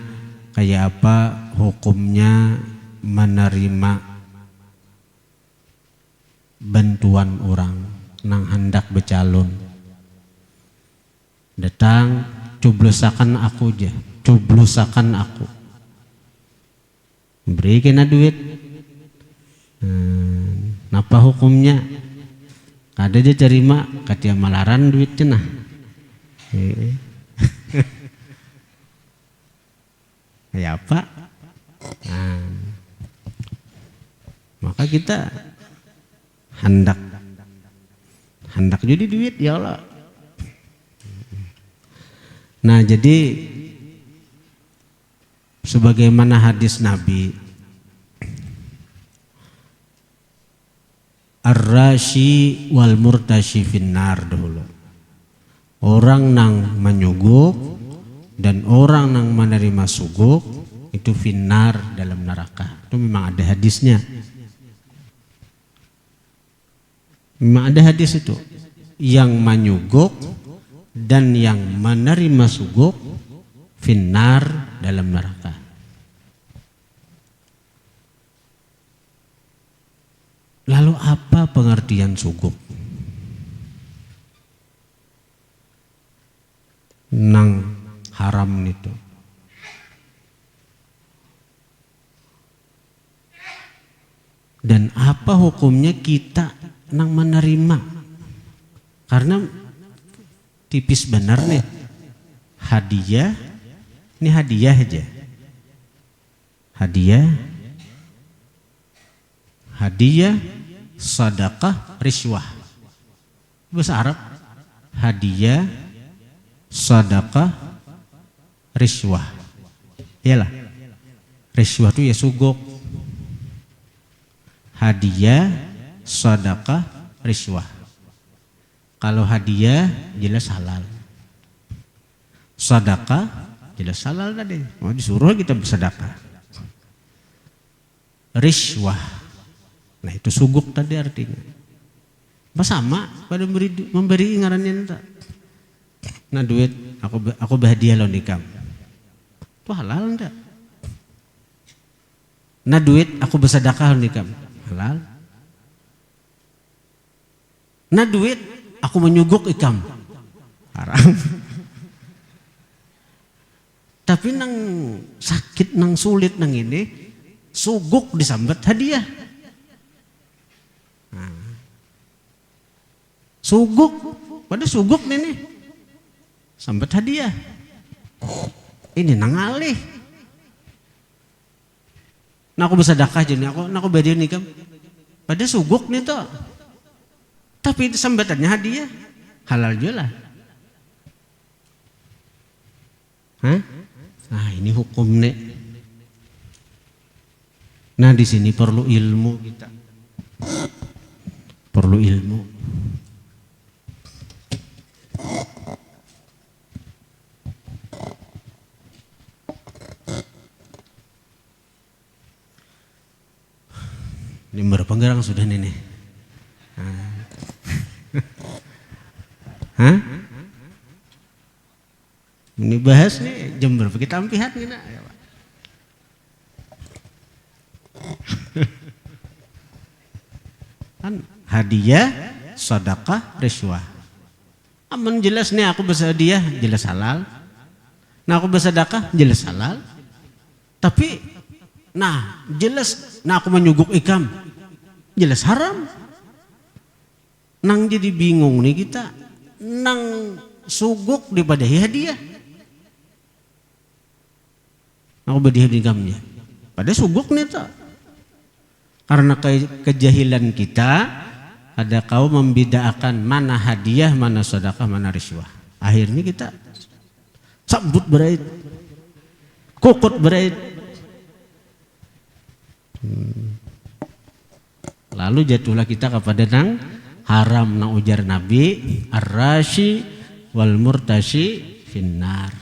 kayak apa hukumnya menerima bantuan orang nang hendak bercalon. Datang coblosakan aku aja, coblosakan aku, beri kena duit. Napa hukumnya? Ada dia terima katia malaran duit cenah. Ya apa? Nah, maka kita hendak jadi duit ya Allah. Nah, jadi sebagaimana hadis Nabi, ar-rashi wal murtashi finnar dahulu. Orang nang menyuguk dan orang nang menerima suguk itu finnar, dalam neraka. Itu memang ada hadisnya. Memang ada hadis itu. Yang menyuguk dan yang menerima suguk finnar, dalam neraka. Lalu apa pengertian suguk? Nang haram itu. Dan apa hukumnya kita nang menerima? Karena tipis benar nih. Hadiah, ini hadiah aja. Hadiah, sedekah, riswah. Bahasa Arab. Hadiah, sedekah, riswah. Iyalah. Riswah itu ya suguk. Hadiah, sedekah, riswah. Kalau hadiah jelas halal. Sedekah jelas halal tadi. Mau disuruh kita bersedekah. Riswah, nah itu suguk tadi artinya. Apa sama pada memberi ngarannya enggak? Nah duit aku berhadiah lo nikam. Itu halal enggak? Nah duit aku bersedekah lo nikam. Halal. Nah duit aku menyuguk ikam. Haram. Tapi nang sakit, nang sulit nang ini suguk disambat hadiah. Nah, suguk, pada suguk nih sambat hadiah. Ini nang alih. Nah aku bersedekah jadi aku badian nih kam. Pada suguk nih toh. Tapi itu sambatannya hadiah, halal juga lah. Hah? Nah ini hukum nih. Nah di sini perlu ilmu kita. Perlu ilmu. Ini berpenggerang sudah nih. Hah? Ini bahas nih jam berapa kita ampihat nih nak? Kan hadiah, sedekah, riswah. Aman jelas nih aku berhadiah jelas halal. Nah aku bersedekah jelas halal. Tapi nah jelas nah aku menyuguk ikam. jelas haram. Nang jadi bingung nih kita, nang suguk daripada hadiah. Aku berdiam di gamnya. Pada suguk nih tak. Karena kejahilan kita, ada kaum membedakan mana hadiah, mana sedekah, mana riswah. Akhirnya kita sambut berait, kukut berait. Lalu jatuhlah kita kepada nang haram, nang ujar Nabi, ar-rashi wal murtashi finnar.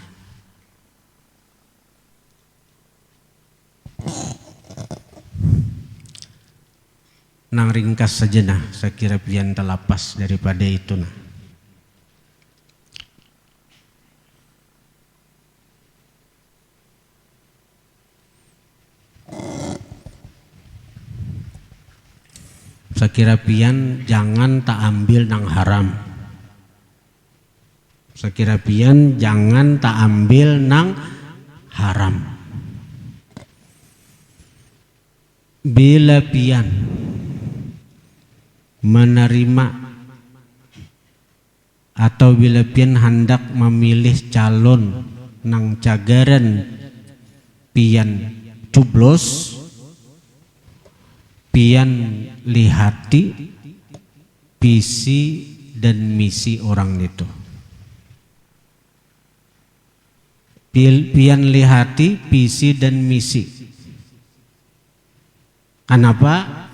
Nang ringkas saja nah, saya kira pian terlepas daripada itu nah. Saya kira pian jangan tak ambil nang haram. Saya kira pian jangan tak ambil nang haram. Bila pian menerima atau bila pian hendak memilih calon nang cagaran pian cublos, pian lihati visi dan misi orang itu. Pian lihati visi dan misi. Kenapa?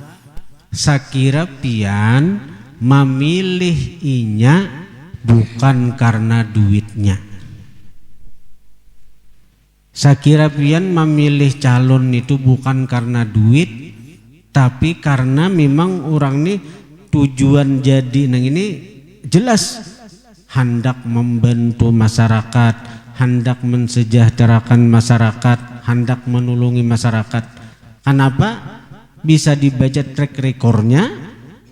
Sakira pian memilih inya bukan karena duitnya. Sakira pian memilih calon itu bukan karena duit, tapi karena memang orang ini tujuan jadi nang ini jelas hendak membantu masyarakat, hendak mensejahterakan masyarakat, hendak menolongi masyarakat. Kenapa? Bisa dibaca track recordnya,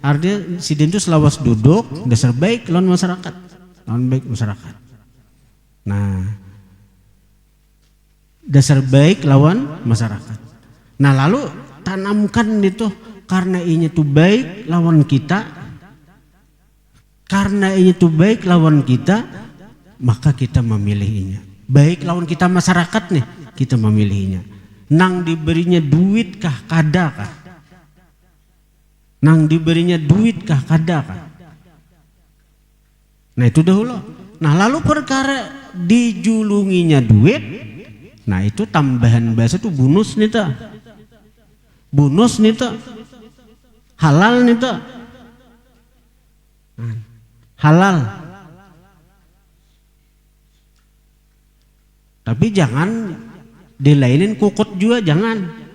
artinya si itu selawas duduk dasar baik lawan masyarakat, lawan baik masyarakat. Nah, dasar baik lawan masyarakat. Nah lalu tanamkan itu karena ini tuh baik lawan kita, karena ini tuh baik lawan kita, maka kita memilihnya. Baik lawan kita masyarakat nih, kita memilihnya. Nang diberinya duit kah kadakah? Nang diberinya duit kah kadakah? Nah itu dahulu. Nah lalu perkara dijulunginya duit, nah itu tambahan bahasa itu bonus nih ta. Bonus nih ta. Halal nih ta. Halal. Tapi jangan dilainin kukut juga, jangan.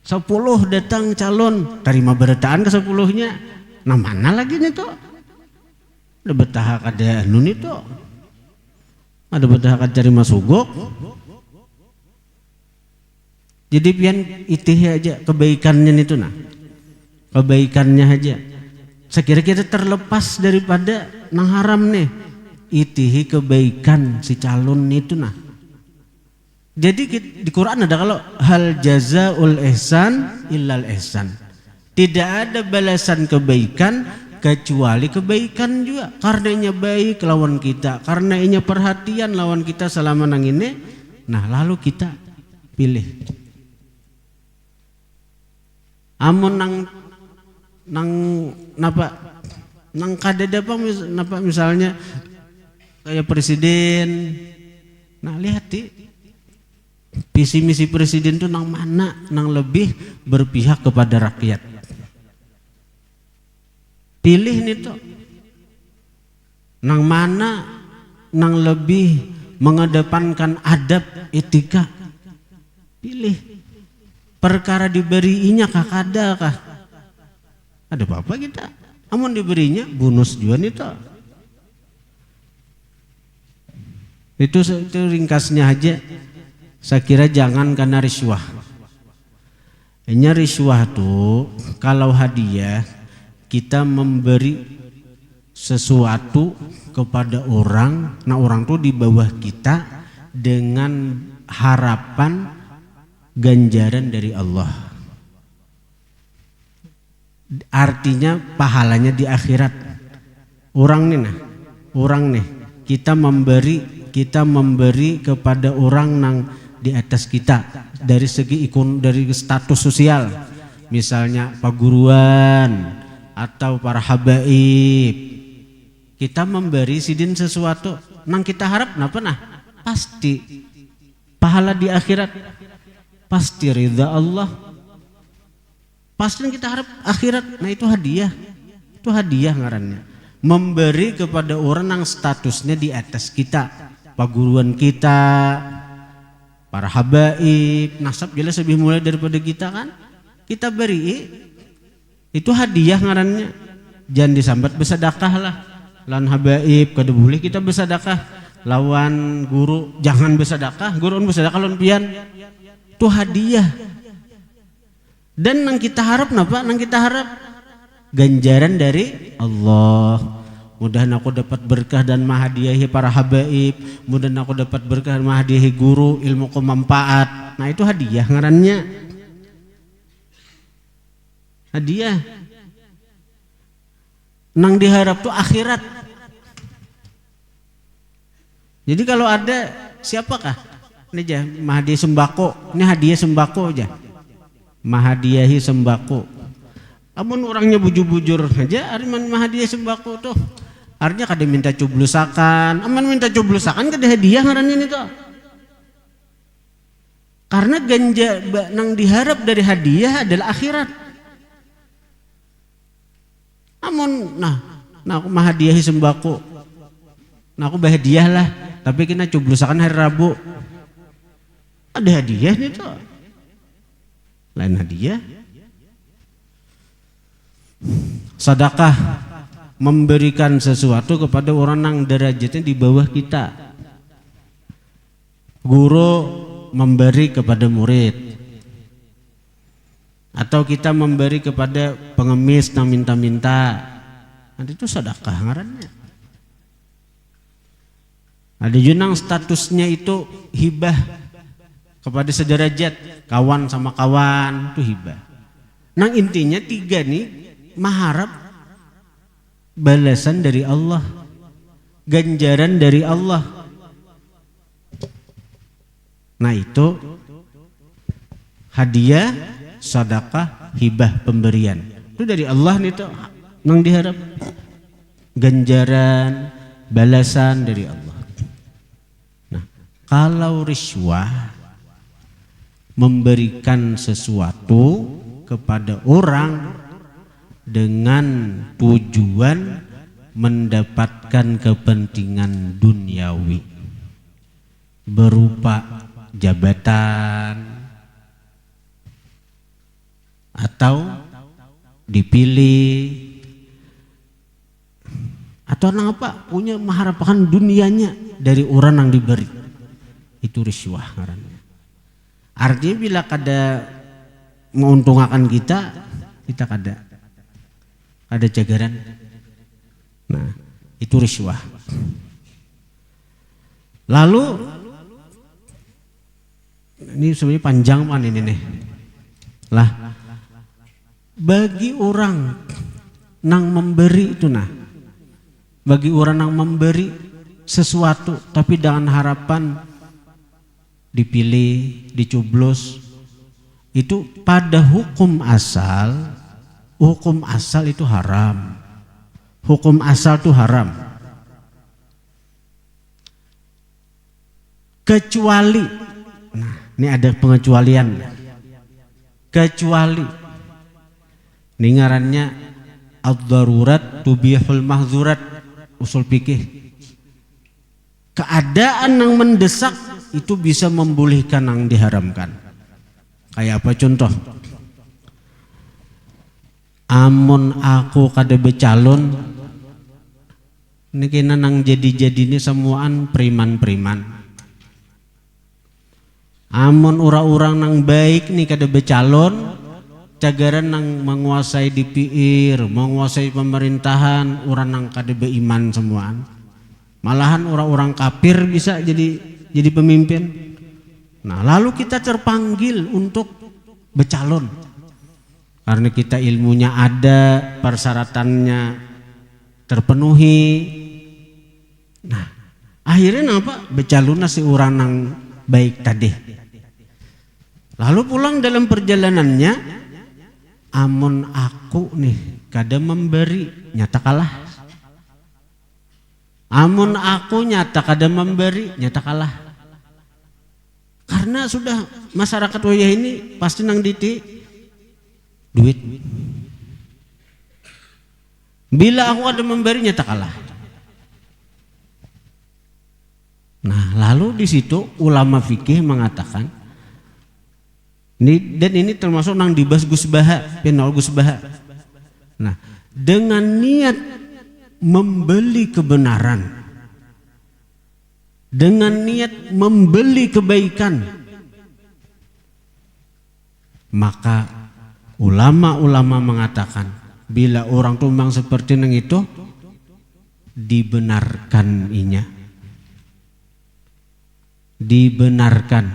10 datang calon, terima berataan ke 10-nya. Nah mana lagi nih tuh? Ada betah kada nun itu. Ada betah kada cari masugok. Jadi pian itih aja kebaikannya itu nah. Kebaikannya aja. Sekira kita terlepas daripada nang haram nih. Itihi kebaikan si calon itu nah. Jadi di Quran ada kalau hal jazaul ihsan illal ihsan. Tidak ada balasan kebaikan kecuali kebaikan juga. Karenanya baik lawan kita, karenanya perhatian lawan kita selama nang ini. Nah lalu kita pilih. Amun nang napa nang kadada apa napa misalnya kayak presiden. Nah lihat visi misi presiden itu nang mana, nang lebih berpihak kepada rakyat. Pilih nih tuh, nang mana, nang lebih mengedepankan adab etika. Pilih. Perkara diberinya kah kada kah? Ada apa-apa kita? Amun diberinya bonus juga nih tuh. Itu ringkasnya aja. Saya kira jangan karena riswah. Ini riswah tuh kalau hadiah kita memberi sesuatu kepada orang, nah orang tuh di bawah kita dengan harapan ganjaran dari Allah. artinya pahalanya di akhirat. Orang nih kita memberi kepada orang nang di atas kita dari segi dari status sosial, misalnya paguruan atau para habaib. Kita memberi sidin sesuatu nang kita harap napa pasti pahala di akhirat, pasti ridha Allah, pasti yang kita harap akhirat. Nah itu hadiah ngarannya. Memberi kepada orang yang statusnya di atas kita, paguruan kita, para habaib, nasab jelas lebih mulia daripada kita kan, kita beri, itu hadiah ngarannya. Jangan disambat bersedekah lah, lawan habaib kada boleh kita bersedekah, lawan guru jangan bersedekah, guru bersedekah lawan pian, itu hadiah. Dan yang kita harap napa? Yang kita harap ganjaran dari Allah. Mudah-mudahan aku dapat berkah dan mahadiahi para habaib, mudah-mudahan aku dapat berkah dan mahadiahi guru, ilmu kemanfaat. Nah itu hadiah ngarannya, hadiah. Nang diharap tuh akhirat. Jadi kalau ada siapakah? Ini aja mahadiah sembako, ini hadiah sembako aja, mahadiahi sembako. Amun orangnya bujur-bujur aja, ariman mahadiah sembako tuh. Artinya kada minta cublusakan, aman minta cublusakan kada hadiah ngarannya itu. Karena ganja nang diharap dari hadiah adalah akhirat. Amun nah aku mahadiahi sembako, nah aku bahadiah lah, tapi kena cublusakan hari Rabu. Ada hadiah nih tuh, lain hadiah. Sedekah, memberikan sesuatu kepada orang yang derajatnya di bawah kita. Guru memberi kepada murid, atau kita memberi kepada pengemis yang minta-minta, nanti itu sedekah ngarannya. Ada juga yang statusnya itu hibah kepada sederajat, kawan sama kawan itu hibah. Nang intinya tiga nih mengharap balasan dari Allah, ganjaran dari Allah. Nah itu hadiah, sedekah, hibah, pemberian itu dari Allah nih tuh, nang diharap ganjaran, balasan dari Allah. Nah kalau riswah, memberikan sesuatu kepada orang dengan tujuan mendapatkan kepentingan duniawi berupa jabatan atau dipilih atau apa, punya mengharapkan dunianya dari orang yang diberi, itu riswah ngarannya. Artinya bila kada menguntungkan kita ada cagaran. Nah itu riswah. Lalu ini sebenarnya panjang man ini nih lah, bagi orang nang memberi itu bagi orang nang memberi sesuatu tapi dengan harapan dipilih, dicoblos, itu pada hukum asal itu haram. Hukum asal itu haram. Kecuali, nah ini ada pengecualian. Kecuali, ini ngarannya ad-darurat tubihul mahzurat, usul fikih. Keadaan yang mendesak itu bisa membolehkan yang diharamkan. Kayak apa contoh? Amun aku kada becalon, ini kena nang jadi ini semuaan preman. Amun orang-orang nang baik nih kada becalon, cagaran nang menguasai DPR, menguasai pemerintahan, orang nang kada beiman semuaan. Malahan orang-orang kafir bisa jadi pemimpin. Nah lalu kita terpanggil untuk becalon. karena kita ilmunya ada, persyaratannya terpenuhi. Nah, akhirnya apa? Becaluna si orang nang baik tadi. Lalu pulang dalam perjalanannya, amun aku nih kada memberi, nyata kalah. Amun aku nyata kada memberi, nyata kalah. Karena sudah masyarakat wayah ini pasti nang diti duit. Bila aku ada memberi, nyata kalah. Nah, lalu di situ ulama fikih mengatakan, dan ini termasuk nang dibahas Gus Baha, penol Gus Baha. Nah, dengan niat membeli kebenaran, dengan niat membeli kebaikan, maka ulama-ulama mengatakan bila orang tumbang seperti nang itu dibenarkan inya. Dibenarkan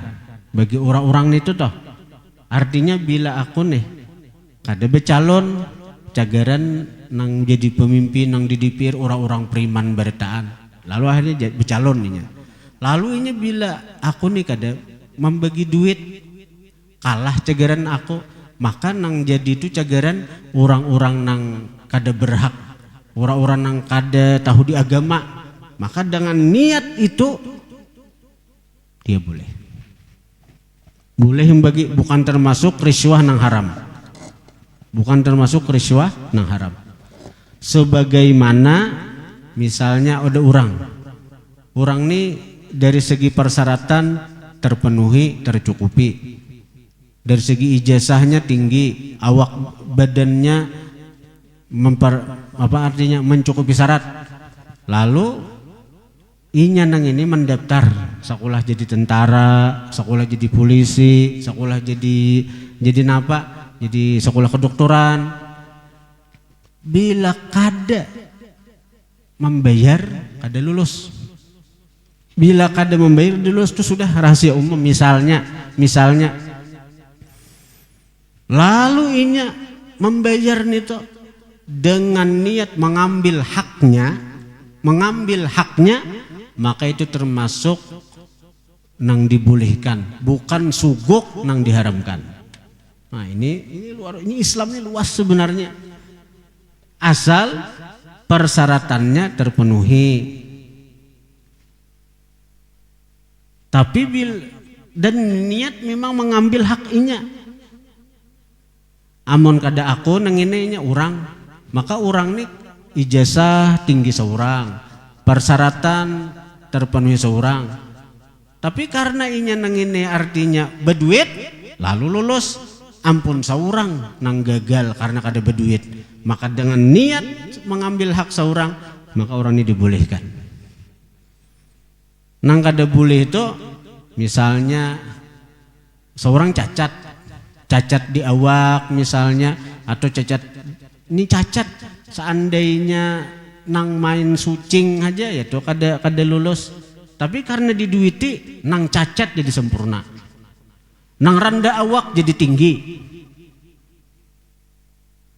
bagi orang-orang itu toh. Artinya bila aku nih kada becalon cagaran nang jadi pemimpin nang didipir orang-orang periman bertaan. Lalu akhirnya becalon inya. Lalu inya bila aku nih kada membagi duit kalah cagaran aku, maka nang jadi itu cagaran orang-orang nang kada berhak, orang-orang nang kada tahu di agama. Maka dengan niat itu dia boleh membagi, bukan termasuk riswah nang haram, bukan termasuk riswah nang haram. Sebagaimana misalnya ada orang ini dari segi persyaratan terpenuhi, tercukupi, dari segi ijazahnya tinggi, awak badannya mencukupi syarat, lalu inya nang ini mendaftar sekolah jadi tentara, sekolah jadi polisi, sekolah jadi napa, jadi sekolah kedokteran. Bila kada membayar, kada lulus. Bila kada membayar lulus itu sudah rahasia umum. Misalnya lalu inya membayar nito dengan niat mengambil haknya, maka itu termasuk nang dibolehkan, bukan suguk nang diharamkan. Nah, ini Islam ini luas sebenarnya. Asal persyaratannya terpenuhi. Tapi dan niat memang mengambil hak inya. Amun kada aku nang ini orang, maka orang nih ijazah tinggi seorang, persyaratan terpenuhi seorang. Tapi karena inya nang ini artinya berduit, lalu lulus, ampun seorang nang gagal karena kada berduit. Maka dengan niat mengambil hak seorang, maka orang ini dibolehkan. Nang kada boleh itu misalnya seorang cacat di awak misalnya, atau cacat seandainya nang main sucing aja ya tuh kada lulus. Tapi karena diduiti nang cacat jadi sempurna, nang randa awak jadi tinggi,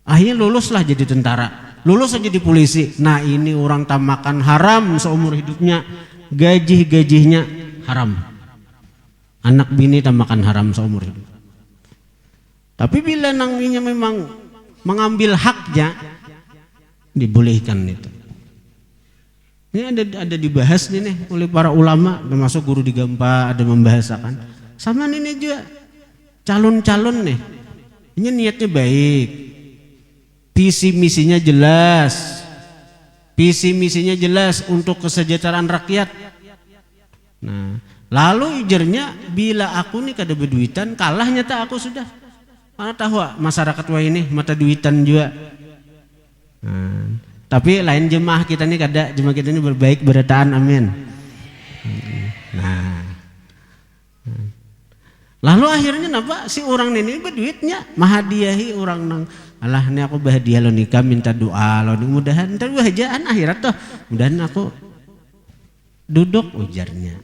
akhirnya luluslah jadi tentara, lulus jadi polisi. Nah, ini orang tamakan haram seumur hidupnya, gajinya haram, anak bini tamakan haram seumur hidup. Tapi bila nanginya memang mengambil haknya, dibolehkan itu. Ini ada dibahas nih oleh para ulama, termasuk guru di Gampa ada membahasakan. Sama ini juga calon-calon nih, ini niatnya baik, visi misinya jelas untuk kesejahteraan rakyat. Nah, lalu ijarnya bila aku nih kada berduitan, kalah nyata aku sudah. Mana tahu masyarakat wah ini mata duitan juga. Nah, tapi lain jemaah kita ini kada, jemaah kita ini berbaik berataan, amin. Nah, lalu akhirnya napa si orang ini berduitnya mahadiahi orang nang alah ini aku bahagia lo nikah minta doa lo mudahan ntar hajaan akhirat toh mudahan aku duduk ujarnya.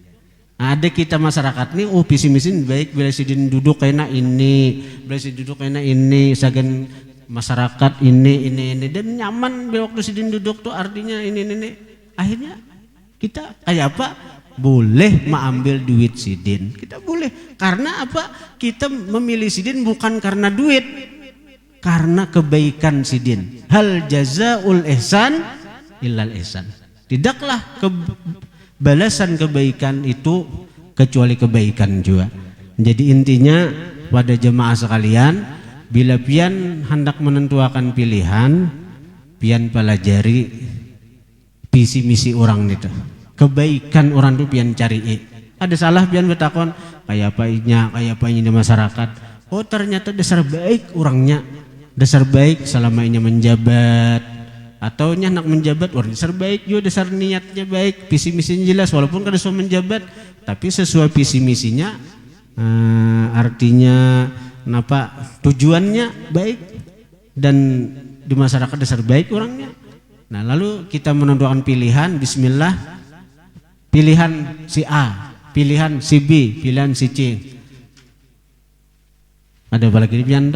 Ada kita masyarakat nih, visi misi baik, bila sidin duduk kena ini, bila sidin duduk kena ini, sagan masyarakat ini, dan nyaman waktu sidin duduk tuh artinya ini. Akhirnya kita kayak apa? Boleh mengambil duit sidin, kita boleh. Karena apa? Kita memilih sidin bukan karena duit, karena kebaikan sidin. Hal jazaul ihsan illal ihsan. Tidaklah balasan kebaikan itu kecuali kebaikan juga. Jadi intinya pada jemaah sekalian, bila pian hendak menentukan pilihan, pian pelajari visi misi orang itu. Kebaikan orang itu pian cari. Ada salah pian bertakon kayak apa ini masyarakat. Oh ternyata dasar baik orangnya, dasar baik selama ini menjabat. Atau nak menjabat orang dasar baik juga, dasar niatnya baik, visi misinya jelas walaupun kada sesuai menjabat, tapi sesuai visi misinya, artinya kenapa tujuannya baik dan di masyarakat dasar baik orangnya. Nah lalu kita menentukan pilihan, bismillah, pilihan si A, pilihan si B, pilihan si C. Ada apa lagi pian?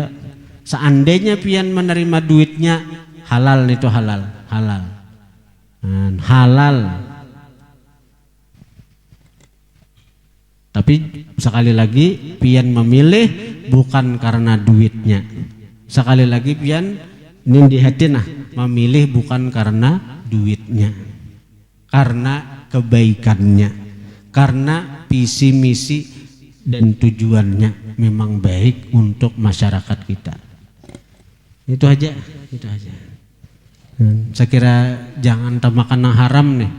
Seandainya pian menerima duitnya halal, itu halal. Tapi sekali lagi pian memilih bukan karena duitnya. Sekali lagi pian ini di hati memilih bukan karena duitnya, karena kebaikannya, karena visi misi dan tujuannya memang baik untuk masyarakat kita. Itu aja. Saya kira jangan makan yang haram nih.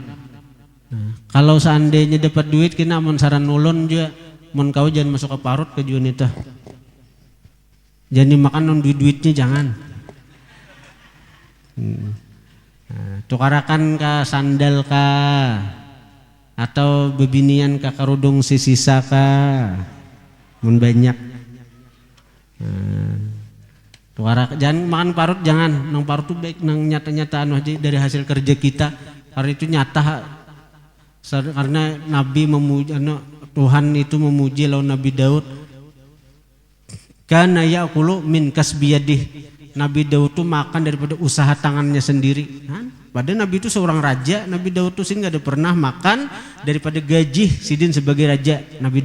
Nah, kalau seandainya dapat duit kena mon saran ulun juga, mon kau jangan masuk ke parut ke junita. Jangan dimakan non duitnya jangan. Tukarakan ka sandal ka atau bebinian ka karudung sisa ka, mon banyak. Jangan makan parut, jangan. Nang parut tuh baik, nang nyata-nyata aja dari hasil kerja kita. Karena itu nyata, karena Nabi memuji, Tuhan itu memuji lawan Nabi Daud. Kana ya'kulu min kasbiyadih. Nabi Daud tuh makan daripada usaha tangannya sendiri. Padahal Nabi itu seorang raja. Nabi Daud tuh sih nggak ada pernah makan daripada gaji sidin sebagai raja. Nabi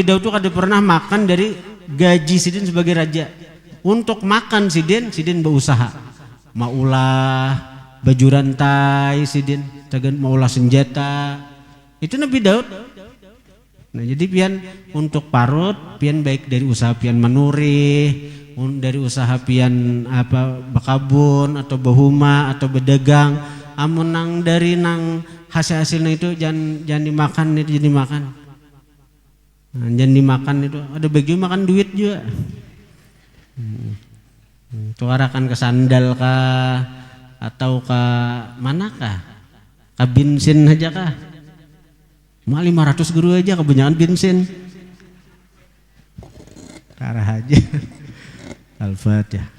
Daud tuh ada pernah makan dari gaji sidin sebagai raja. Untuk makan sidin berusaha, maulah baju rantai sidin, maulah senjata. Itu Nabi Daud. Nah jadi pian untuk parut, pian baik dari usaha pian menuri, dari usaha pian bakabun atau bahuma atau bedagang. Amun nang dari nang hasilnya itu jangan dimakan, itu jadi makan. Nah, jangan dimakan itu, ada bagi makan duit juga. Tuarakan ke sandal kah atau ke mana kah? Ke bensin aja kah? Mah 500 guru aja kebanyakan bensin. Karah aja. Al-Fatihah.